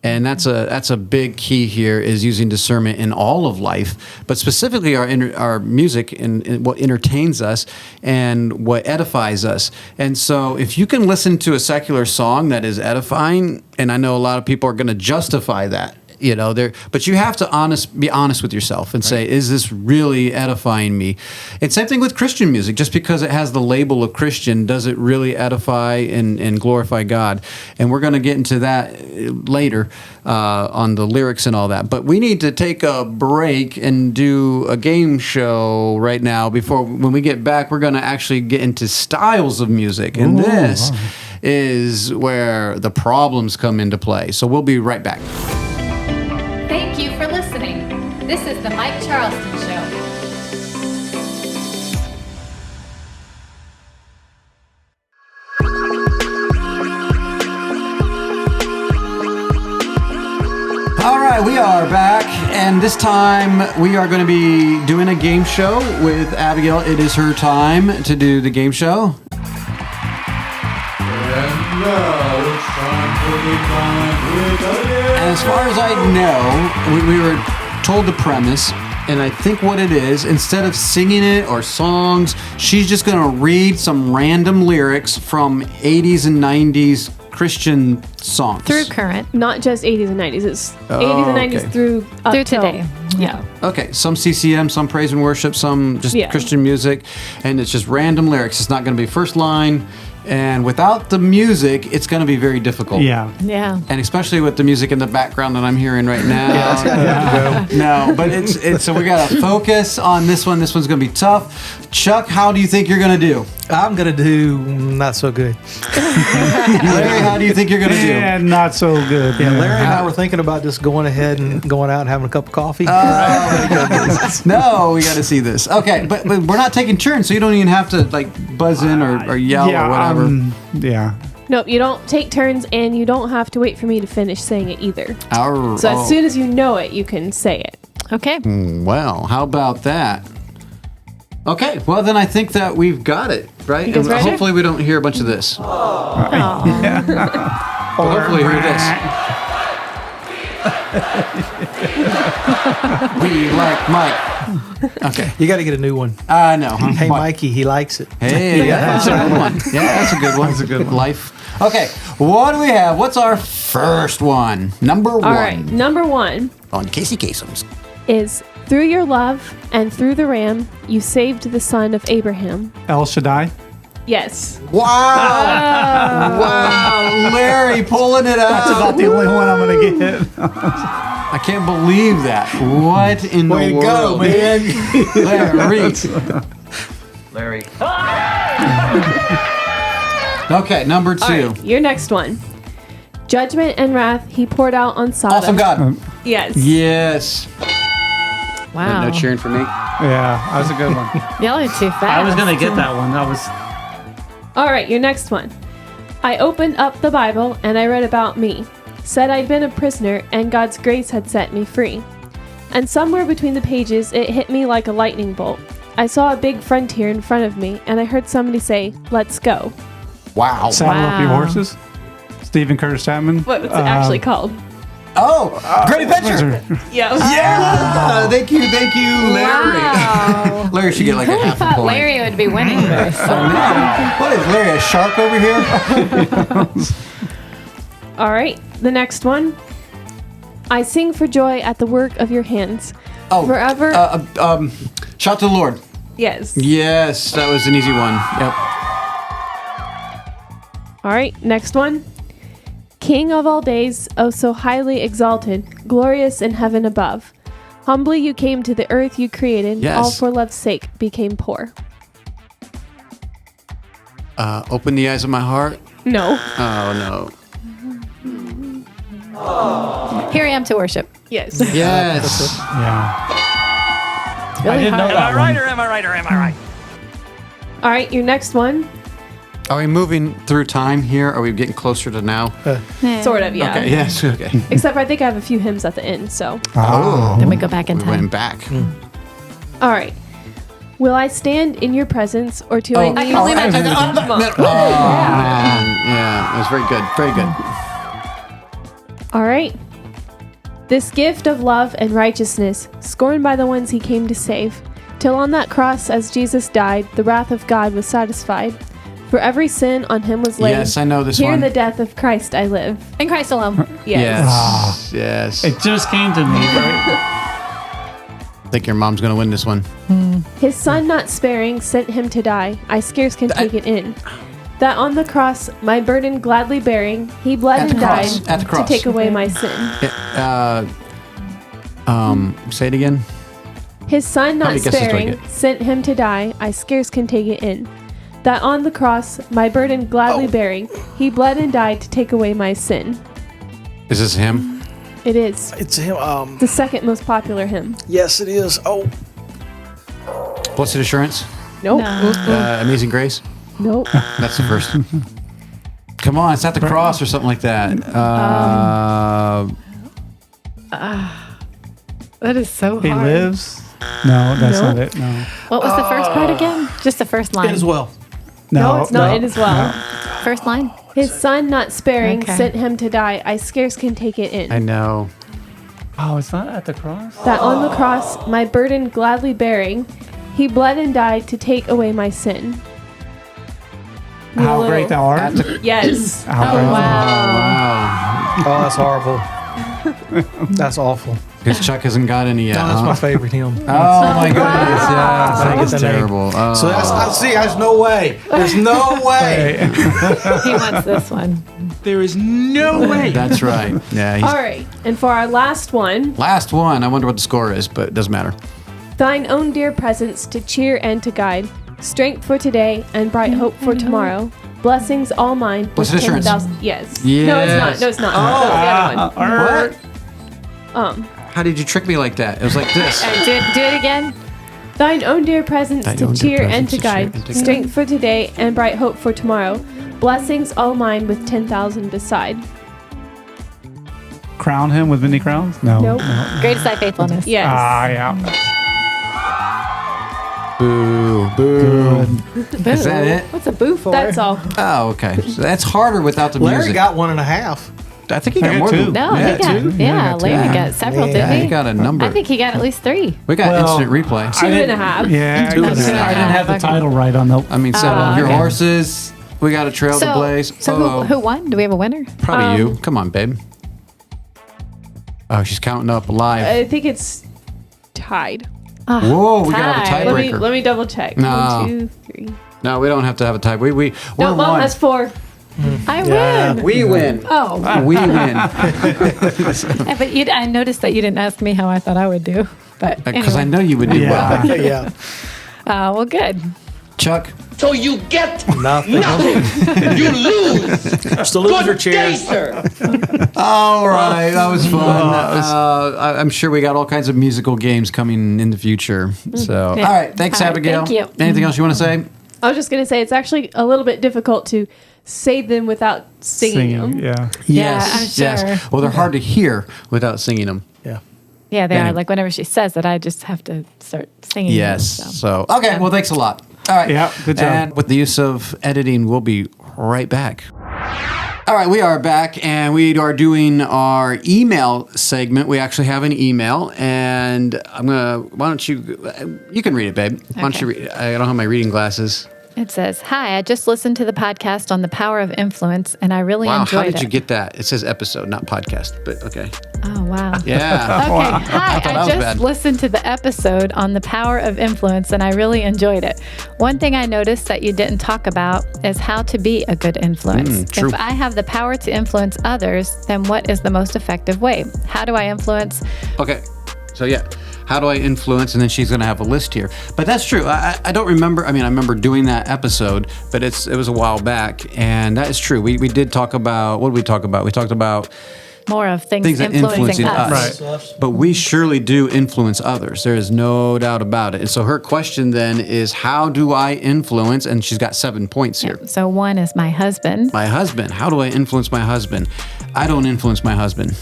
And that's a big key here, is using discernment in all of life, but specifically our music and what entertains us and what edifies us. And so if you can listen to a secular song that is edifying, and I know a lot of people are going to justify that, but you have to be honest with yourself and say, is this really edifying me? And same thing with Christian music. Just because it has the label of Christian, does it really edify and glorify God? And we're going to get into that later on the lyrics and all that. But we need to take a break and do a game show right now. When we get back, we're going to actually get into styles of music. And this is where the problems come into play. So we'll be right back. Thank you for listening. This is the Mike Charleston Show. All right, we are back, and this time we are going to be doing a game show with Abigail. It is her time to do the game show. And as far as I know, we were told the premise, and I think what it is, instead of singing it or songs, she's just going to read some random lyrics from 80s and 90s Christian songs. Through current. Not just 80s and 90s. It's 80s and 90s okay. through Through till- today. Yeah. Okay, some CCM, some praise and worship, some just Yeah. Christian music, and it's just random lyrics. It's not going to be first line, and without the music, it's going to be very difficult. Yeah. Yeah. And especially with the music in the background that I'm hearing right now. No, but it's so we got to focus on this one. This one's going to be tough. Chuck, how do you think you're going to do? I'm going to do not so good. Larry, how do you think you're going to do? Yeah, not so good. Yeah, Larry and I were thinking about just going ahead and going out and having a cup of coffee. No, we got to see this. Okay, but we're not taking turns, so you don't even have to like buzz in or yell or whatever. Yeah. Nope, you don't take turns, and you don't have to wait for me to finish saying it either. Our, So as soon as you know it, you can say it. Okay. Well, how about that? Okay, well then I think that we've got it, right? You guys And ready? hopefully we don't hear a bunch of this. But hopefully hear this. We like Mike. Okay. You got to get a new one. I know. Huh? Hey, What? Mikey, he likes it. Hey, yeah, that's a good one. Yeah, that's a good one. That's a good one. Life. Okay, what do we have? What's our first one? Number one. All right, number one On Casey Kasem's. is through your love and through the ram, you saved the son of Abraham. El Shaddai. Yes. Wow. Wow. Larry pulling it out. That's about the only one I'm going to get. I can't believe that. What in Way the to go, world? man. Larry. Okay, number two. All right, your next one. Judgment and wrath he poured out on Sodom. Awesome God. Yes. Yes. Wow. No cheering for me. Yeah, that was a good one. Y'all are too fast. I was going to get that one. That was. All right, your next one. I opened up the Bible and I read about me. Said I'd been a prisoner and God's grace had set me free. And somewhere between the pages, it hit me like a lightning bolt. I saw a big frontier in front of me and I heard somebody say, "Let's go." Wow. Saddle Up Your Wow. Horses. Stephen Curtis Chapman. What was it actually called? Oh, Great Adventure. Yeah. Yeah. Thank you, Larry. Wow. Larry should get like a Who half a thought point. Larry would be winning this? Oh, man. What is Larry, a shark over here? All right, the next one. I sing for joy at the work of your hands. Oh, Forever. Shout to the Lord. Yes. Yes, that was an easy one. Yep. All right, next one. King of all days, oh so highly exalted, glorious in heaven above. Humbly you came to the earth you created, Yes. all for love's sake became poor. Open the eyes of my heart. No. Oh, no. Here I am to worship. Yes. Yes. Yeah. It's really I didn't know hard. that one. Am I right? All right, your next one. Are we moving through time here? Are we getting closer to now? Sort of, yeah. Okay, yes, okay. Except for I think I have a few hymns at the end, so. Oh. Then we go back in We time. went back. All right. Will I stand in your presence or to my Oh. knees? can only imagine Come on. Oh, man. Yeah, it was very good. Very good. All right. This gift of love and righteousness, scorned by the ones he came to save, till on that cross as Jesus died, the wrath of God was satisfied. For every sin on him was laid. Yes, I know this Here one. in the death of Christ I live. In Christ alone. Yes. Yes. Yes. It just came to me, right? I think your mom's going to win this one. His son not sparing sent him to die. I scarce can take it in. That on the cross, my burden gladly bearing, he bled At and the cross. died At the to cross. take away my sin. Say it again. His son How not many guesses do I sparing get? sent him to die. I scarce can take it in. That on the cross, my burden gladly bearing, he bled and died to take away my sin. Is this him? It is It's him. the second most popular hymn. Yes, it is. Oh, Blessed Assurance? Nope. Amazing Grace? Nope. That's the first. Come on, it's at the cross or something like that. That is so He hard. lives. No, that's Nope. not it. No. What was the first part again? Just the first line. it as well. No, it's not it as well. First line? His son not sparing Okay. sent him to die. I scarce can take it in. I know. Oh, it's not at the cross? That on the cross, my burden gladly bearing, he bled and died to take away my sin. How Little- great thou art. Yes. How great thou art. Wow. Oh, that's horrible. That's awful. Because Chuck hasn't got any yet. No, that's huh? my favorite hymn. Oh my goodness! Yeah, I that get was the name. terrible. Oh. So that's, I see. There's no way. There's no way. He wants this one. There is no way. That's right. Yeah. He's, All right. And for our last one, last one. I wonder what the score is, but it doesn't matter. thine own dear presence to cheer and to guide, strength for today and bright hope for tomorrow. Blessings all mine. with Blessed Assurance. 10,000 Yes. Yes. No, it's not. No, it's not. Oh. That was the other What? one. How did you trick me like that? It was like this. Do it again. Thine own dear presence Thine to own dear cheer and presence to to cheer guide, and to guide. strength for today and bright hope for tomorrow. Blessings all mine with 10,000 beside. Crown him with many crowns? No. Nope. No. Greatest thy faithfulness. Yes. Ah, yeah. Boo. Boo. Boo. Is that it? What's a boo for? That's all. Oh, okay. So that's harder without the Larry music. got 1.5. I think he I got got more two. than No, yeah, he got, two. yeah, got two. Larry Yeah. got several, Yeah, didn't Yeah, he? he got a number. I think he got at least 3. We got Well, instant replay. Two and a half. Yeah, Two and a I half. didn't have the Okay. title right on the. I mean, so Oh, your okay. horses. We got a trail to blaze. So who won? Do we have a winner? Probably you. Come on, babe. Oh, she's counting up live. I think it's tied. Whoa, we got a tied. tiebreaker. Let me double check. No. 1, 2, 3. No, we don't have to have a tie. We're No, Mom, one. that's 4. I Yeah. win. We win. Oh, We win. but I noticed that you didn't ask me how I thought I would do. But Because I anyway. know you would do Yeah. well. Yeah. Well, good. Chuck, So you get Nothing. You lose. Still lose your Good chair. day, sir. All right, that was fun. I'm sure we got all kinds of musical games coming in the future. So, Yeah. all right, thanks, All right, Abigail. thank you. Anything else you want to say? I was just going to say it's actually a little bit difficult to say them without singing them. Yeah. Yeah, I'm sure. Well, they're hard to hear without singing them. Yeah. Yeah, they Anyway. are. Like whenever she says it, I just have to start singing. Yes. them, So, okay. Well, thanks a lot. All right. Yeah, good job. And with the use of editing, we'll be right back. All right, we are back, and we are doing our email segment. We actually have an email, and I'm gonna. Why don't you can read it, babe? Why don't you read? I don't have my reading glasses. It says, "Hi, I just listened to the podcast on the power of influence, and I really Wow, enjoyed how did it." you get that? It says episode, not podcast, but okay. Oh wow. Yeah. Okay. Hi, thought that I was just bad. listened to the episode on the power of influence and I really enjoyed it. One thing I noticed that you didn't talk about is how to be a good influence. true. If I have the power to influence others, then what is the most effective way? How do I influence? Okay. So yeah, how do I influence? And then she's going to have a list here. But that's true. I don't remember. I mean, I remember doing that episode, but it was a while back, and that is true. We did talk about, what did we talk about? We talked about More of things things that influencing influencing us. us. But we surely do influence others. There is no doubt about it. And so her question then is, how do I influence? And she's got 7 points here. So one is my husband. My husband. How do I influence my husband? I don't influence my husband.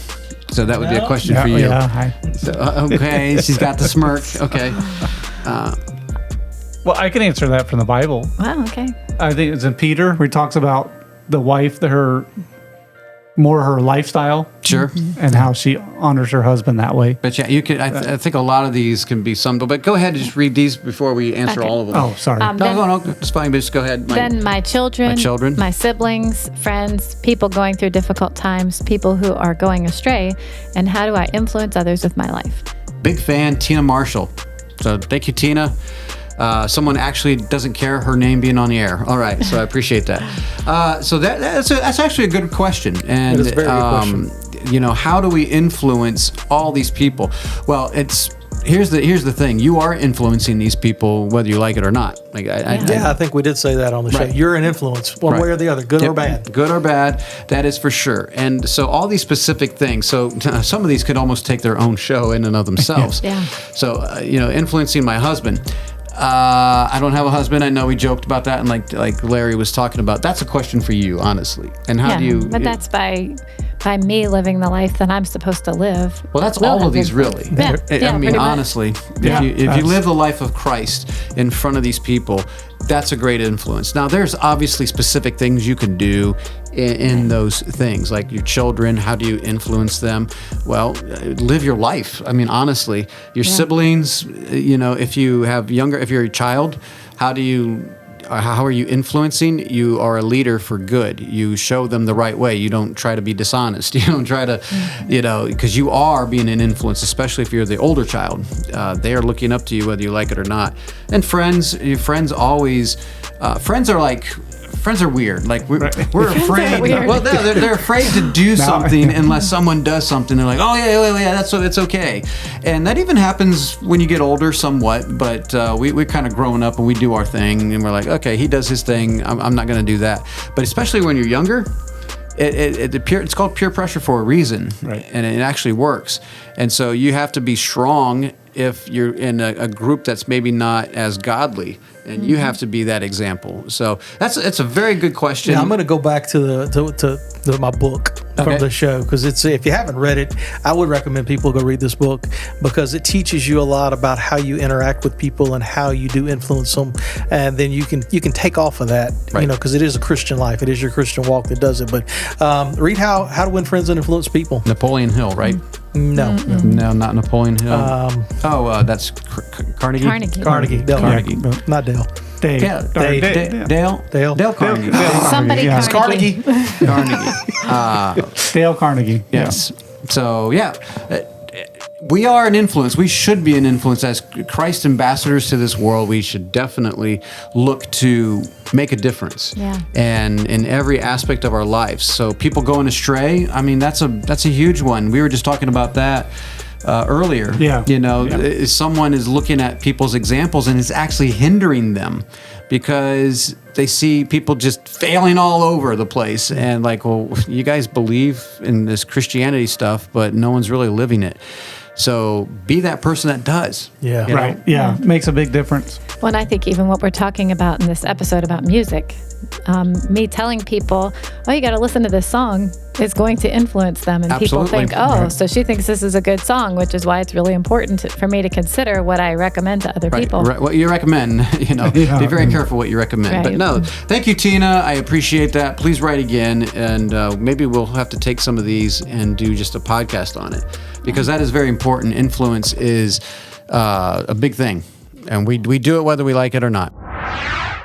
So that would be a question for you. Yeah. Hi. So, okay, she's got the smirk. Okay. Well, I can answer that from the Bible. Wow, okay. I think it's in Peter where he talks about the wife, her lifestyle, Sure. and how she honors her husband that way. But yeah, you could. I think a lot of these can be summed up. But go ahead and just read these before we answer Okay. all of them. Oh, sorry. No, it's fine. But just go ahead. Then my children, My siblings, friends, people going through difficult times, people who are going astray, and how do I influence others with my life? Big fan, Tina Marshall. So thank you, Tina. Someone actually doesn't care her name being on the air. All right, so I appreciate that. So that's actually a good question. And It is a very good question. You know, how do we influence all these people? Well, here's the thing. You are influencing these people whether you like it or not. Like I think we did say that on the show. Right. You're an influence one way or the other, good or Yep. bad. Good or bad, that is for sure. And so all these specific things, so some of these could almost take their own show in and of themselves. Yeah. So, influencing my husband. I don't have a husband. I know we joked about that, and like Larry was talking about. That's a question for you, honestly. And how do you? But that's by me living the life that I'm supposed to live. Well, that's Will all have of these, influence. really. Yeah, I mean, pretty much. honestly, Yeah, if you that's- live the life of Christ in front of these people, that's a great influence. Now, there's obviously specific things you can do in those things, like your children. How do you influence them? Well, live your life. I mean, honestly, your siblings. If you're a child, how are you influencing? You are a leader for good. You show them the right way. You don't try to be dishonest. You don't try to, because you are being an influence, especially if you're the older child. They are looking up to you whether you like it or not. And friends, your friends always, friends are weird. Like we're afraid. weird. Well, they're afraid to do something unless someone does something. They're like, oh yeah, it's okay. And that even happens when you get older, somewhat. But we're kind of growing up and we do our thing, and we're like, okay, he does his thing. I'm not going to do that. But especially when you're younger. It's called peer pressure for a reason, Right. And it actually works. And so you have to be strong if you're in a group that's maybe not as godly, and you have to be that example. So it's a very good question. Yeah, I'm going to go back to my book from Okay. the show, because if you haven't read it, I would recommend people go read this book, because it teaches you a lot about how you interact with people and how you do influence them, and then you can take off of that, Right. because it is a Christian life, it is your Christian walk that does it. But read how to win friends and influence people. Napoleon Hill, right? No, No, not Napoleon Hill. That's Carnegie. Carnegie. Dale Carnegie. not Dale. Dave. Dale Carnegie. Somebody Yeah. Carnegie. Carnegie. Dale Carnegie. Yes. So, we are an influence. We should be an influence as Christ ambassadors to this world. We should definitely look to make a difference. Yeah. And in every aspect of our lives. So people going astray, I mean, that's a huge one. We were just talking about that earlier. Yeah. Someone is looking at people's examples and it's actually hindering them because they see people just failing all over the place and like, well, you guys believe in this Christianity stuff, but no one's really living it. So be that person that does. Yeah. Right. Yeah. Makes a big difference. Well, and I think even what we're talking about in this episode about music, me telling people, oh, you got to listen to this song is going to influence them. And Absolutely. people think, oh, so she thinks this is a good song, which is why it's really important for me to consider what I recommend to other people. Right. What you recommend, be very careful what you recommend. Right. But no, thank you, Tina. I appreciate that. Please write again. And maybe we'll have to take some of these and do just a podcast on it because that is very important. Influence is a big thing. And we do it whether we like it or not.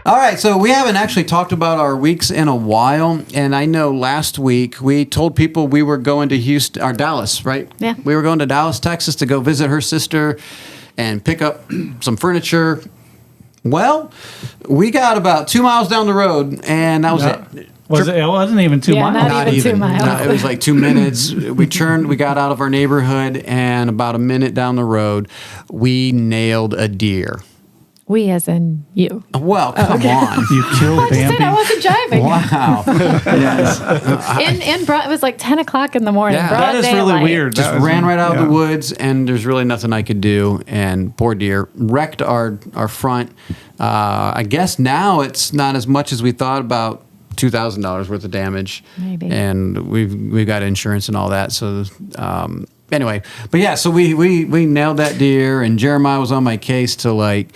All right, so we haven't actually talked about our weeks in a while, and I know last week we told people we were going to Houston or Dallas, right? Yeah. We were going to Dallas, Texas to go visit her sister and pick up some furniture. Well, we got about 2 miles down the road, and that was it. It wasn't even 2 miles. Not even 2 miles. No, it was like 2 minutes. We got out of our neighborhood, and about a minute down the road, we nailed a deer. We as in you. Well, come on. You killed I just said I wasn't driving. Wow. Yes. It was like 10 o'clock in the morning. Yeah. Broad That is really daylight. weird. Just ran right out of the woods, and there's really nothing I could do. And poor deer wrecked our front. I guess now it's not as much as we thought, about $2,000 worth of damage. Maybe. And we've got insurance and all that. So anyway, but yeah, so we nailed that deer, and Jeremiah was on my case to like,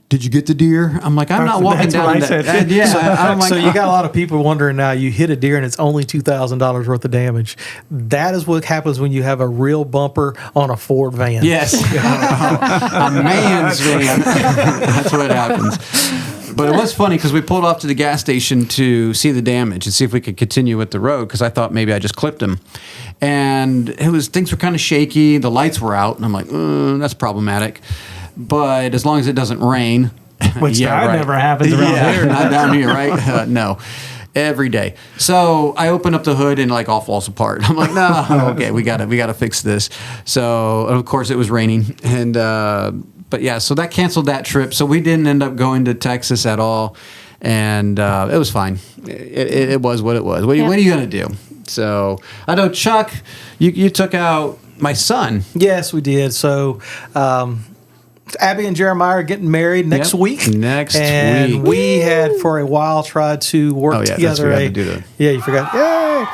did you get the deer? I'm like, I'm not walking That's down what I that. said. I'm like, So you got a lot of people wondering now, you hit a deer and it's only $2,000 worth of damage. That is what happens when you have a real bumper on a Ford van. Yes. A man's van. That's what happens. But it was funny because we pulled off to the gas station to see the damage and see if we could continue with the road because I thought maybe I just clipped him. And things were kind of shaky. The lights were out. And I'm like, that's problematic. But as long as it doesn't rain. Which never happens around here. Not down here, right? No. Every day. So I open up the hood and like all falls apart. I'm like, no, okay, we gotta fix this. So of course it was raining, and but yeah, so that canceled that trip. So we didn't end up going to Texas at all, and it was fine. It was what it was. What are you gonna do? So I know Chuck, you took out my son. Yes, we did. So Abby and Jeremiah are getting married next week. And we had for a while tried to work together. You forgot. Yay!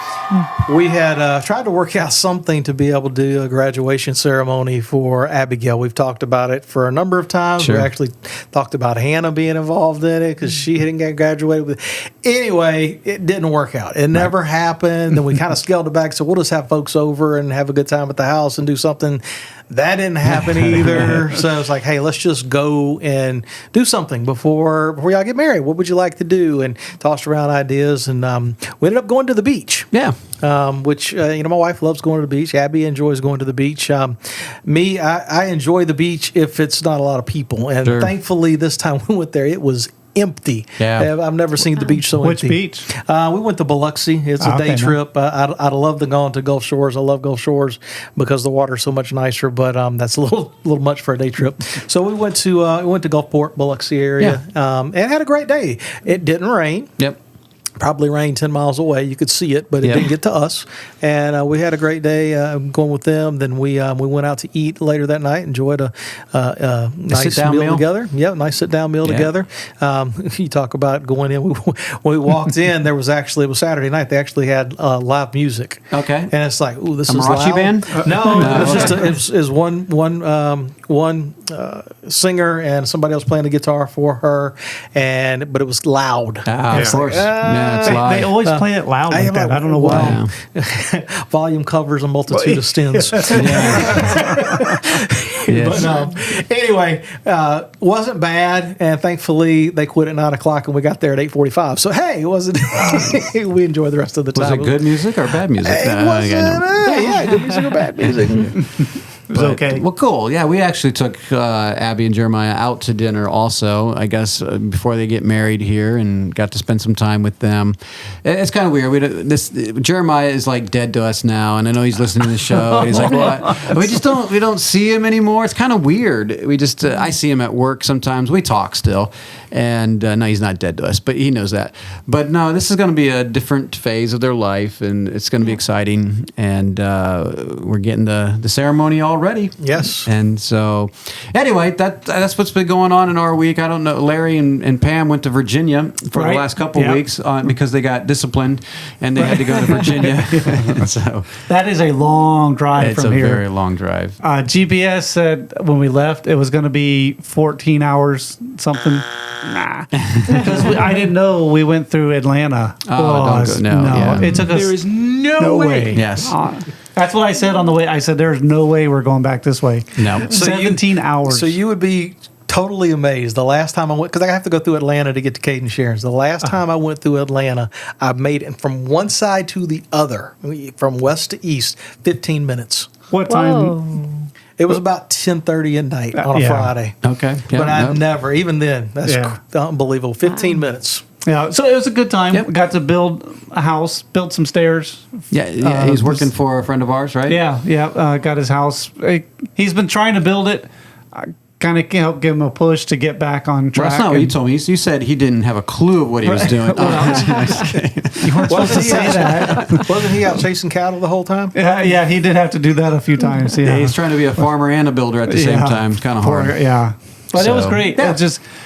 We had tried to work out something to be able to do a graduation ceremony for Abigail. We've talked about it for a number of times. Sure. We actually talked about Hannah being involved in it because she hadn't get graduated. Anyway, it didn't work out. It never happened. Then we kind of scaled it back. So we'll just have folks over and have a good time at the house and do something. That didn't happen either. So it's like, hey, let's just go and do something before y'all get married. What would you like to do? And tossed around ideas, and we ended up going to the beach. Yeah. Which my wife loves going to the beach. Abby enjoys going to the beach. Me, I enjoy the beach if it's not a lot of people. And thankfully, this time we went there, it was empty. Yeah. I've never seen the beach so empty. Which beach? We went to Biloxi. It's a day trip. I'd love to go into Gulf Shores. I love Gulf Shores because the water's so much nicer, but that's a little much for a day trip. So we went to Gulfport, Biloxi area, and had a great day. It didn't rain. Yep. Probably rained 10 miles away. You could see it, but it didn't get to us. And we had a great day going with them. Then we went out to eat later that night. Enjoyed a nice meal together. Yeah, nice sit-down meal together. You talk about going in. When we walked in, it was Saturday night. They actually had live music. Okay. And it's like, ooh, this a is mariachi loud. band? No, it was just one singer and somebody else playing the guitar for her, but it was loud. Of course. They always play it loud like that. I don't know why. Volume covers a multitude of stems. But anyway, wasn't bad, and thankfully they quit at 9 o'clock, and we got there at 8:45. So hey, it wasn't. We enjoyed the rest of the time. Was it good music or bad music? It wasn't. Good music or bad music. was okay. Well, cool. Yeah, we actually took Abby and Jeremiah out to dinner also, I guess, before they get married here, and got to spend some time with them. It's kind of weird. Jeremiah is like dead to us now, and I know he's listening to the show. And he's like, "What? We don't see him anymore." It's kind of weird. We just I see him at work sometimes. We talk still, and no, he's not dead to us, but he knows that. But no, this is going to be a different phase of their life, and it's going to be exciting. And we're getting the ceremony all ready. Yes. And so, anyway, that's what's been going on in our week. I don't know. Larry and Pam went to Virginia for the last couple of weeks because they got disciplined and they had to go to Virginia. So that is a long drive from here. It's a very long drive. GPS said when we left it was going to be 14 hours something. Nah, because I didn't know we went through Atlanta. Don't go. No, yeah. It took us. There is no way. Yes. That's what I said on the way. I said, "There's no way we're going back this way." No. 17 hours. So you would be totally amazed. The last time I went, because I have to go through Atlanta to get to Cade and Sharon's. The last time I went through Atlanta, I made it from one side to the other, from west to east, 15 minutes. What time? It was about 10:30 at night on a Friday. Okay. Yeah, but I never, even then, that's unbelievable. 15 minutes. Yeah, so it was a good time. Yep. We got to build a house, build some stairs. Yeah, he's working for a friend of ours, right? Yeah. Got his house. He's been trying to build it. Kind of help give him a push to get back on track. Well, that's not what you told me. You said he didn't have a clue of what he was doing. You weren't supposed to say that. Wasn't he out chasing cattle the whole time? Yeah, he did have to do that a few times. Yeah, he's trying to be a farmer and a builder at the same time. It's kind of hard. Yeah. But it was great. Yeah.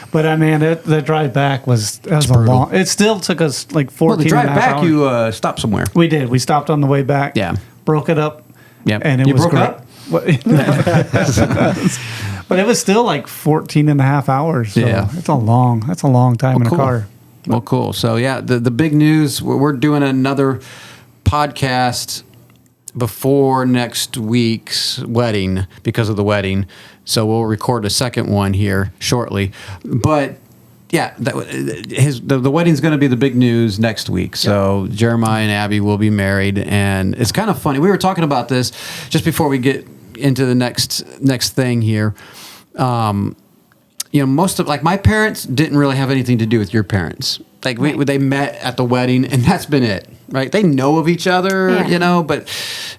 But man, the drive back was a long. It still took us like 14. Well, the drive back, hours. you stopped somewhere. We did. We stopped on the way back. Yeah. Broke it up. Yeah. And it you was broke great. up? But it was still like 14 and a half hours. So that's a long time in a car. Well, cool. So yeah, the big news, we're doing another podcast before next week's wedding because of the wedding. So we'll record a second one here shortly. But yeah, the wedding's going to be the big news next week. So Jeremiah and Abby will be married, and it's kind of funny. We were talking about this just before we get into the next thing here. Most of my parents didn't really have anything to do with your parents. Like they met at the wedding, and that's been it. Right? They know of each other, but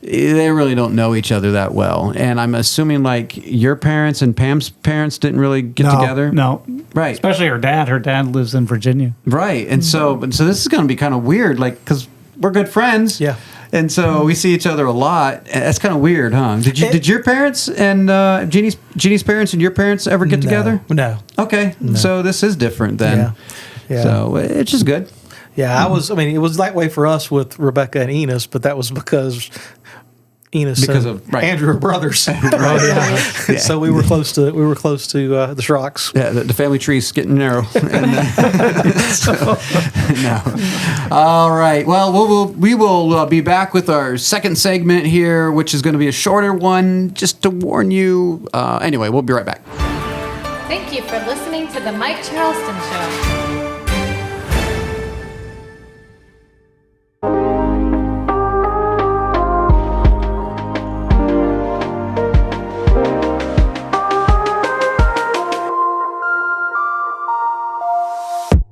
they really don't know each other that well. And I'm assuming like your parents and Pam's parents didn't really get together. No, right? Especially her dad. Her dad lives in Virginia. Right, and so this is going to be kind of weird, like because we're good friends. Yeah. And so we see each other a lot. That's kind of weird, huh? Did your parents and Jeannie's parents and your parents ever get together? No. Okay. No. So this is different then. Yeah. So it's just good. Yeah, it was that way for us with Rebecca and Enos, but that was because Enos and Andrew are brothers. So we were close to the Schrocks. Yeah, the family tree's getting narrow. No. All right. Well, we will be back with our second segment here, which is going to be a shorter one, just to warn you. Anyway, we'll be right back. Thank you for listening to The Mike Charleston Show.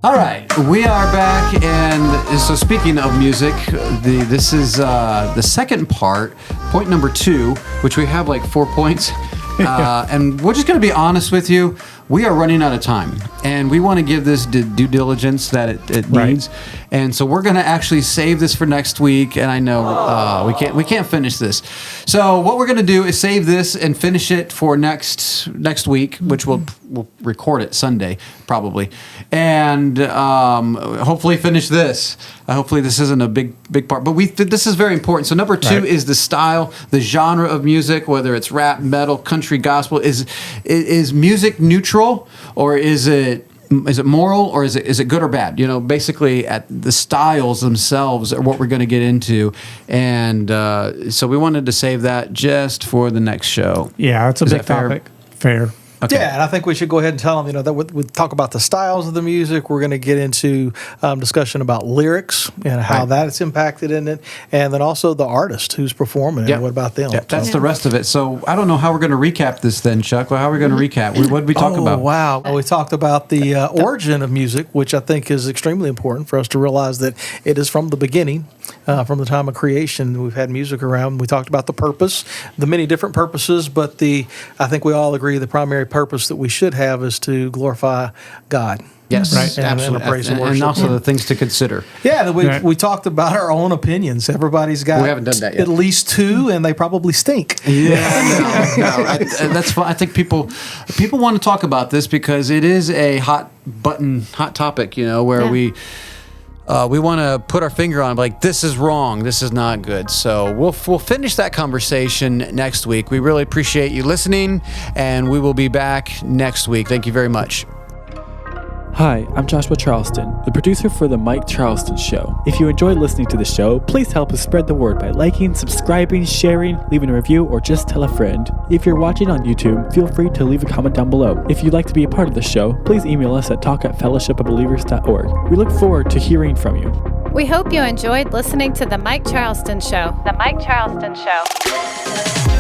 All right, we are back, and so speaking of music, this is the second part, point number 2, which we have like 4 points, and we're just going to be honest with you. We are running out of time, and we want to give this due diligence that it needs, and so we're going to actually save this for next week. And I know we can't finish this, so what we're going to do is save this and finish it for next week, which we'll record it Sunday probably, and hopefully finish this. Hopefully this isn't a big part, but this is very important. So number 2 is the style, the genre of music, whether it's rap, metal, country, gospel. Is music neutral, or is it moral, or is it good or bad? Basically at the styles themselves are what we're going to get into, and so we wanted to save that just for the next show. Yeah, it's a big topic. Fair. Okay. Yeah, and I think we should go ahead and tell them, that we talk about the styles of the music. We're going to get into discussion about lyrics and how that's impacted in it, and then also the artist who's performing it. Yeah. And what about them? Yeah, that's the rest of it. So I don't know how we're going to recap this then, Chuck. Well, how are we going to recap? What did we talk about? Wow. We talked about the origin of music, which I think is extremely important for us to realize that it is from the beginning, from the time of creation. We've had music around. We talked about the purpose, the many different purposes, but I think we all agree the primary purpose that we should have is to glorify God. Yes, Right. And absolutely. praise and And worship. also the things to consider. Yeah, that Right. we talked about our own opinions. Everybody's got We haven't done that yet. at least two, and they probably stink. Yeah, that's fine. I think people want to talk about this because it is a hot topic, where we want to put our finger on like this is wrong, this is not good. So we'll finish that conversation next week. We really appreciate you listening, and we will be back next week. Thank you very much. Hi, I'm Joshua Charleston, the producer for The Mike Charleston Show. If you enjoyed listening to the show, please help us spread the word by liking, subscribing, sharing, leaving a review, or just tell a friend. If you're watching on YouTube, feel free to leave a comment down below. If you'd like to be a part of the show, please email us at talk@fellowshipofbelievers.org. We look forward to hearing from you. We hope you enjoyed listening to The Mike Charleston Show. The Mike Charleston Show.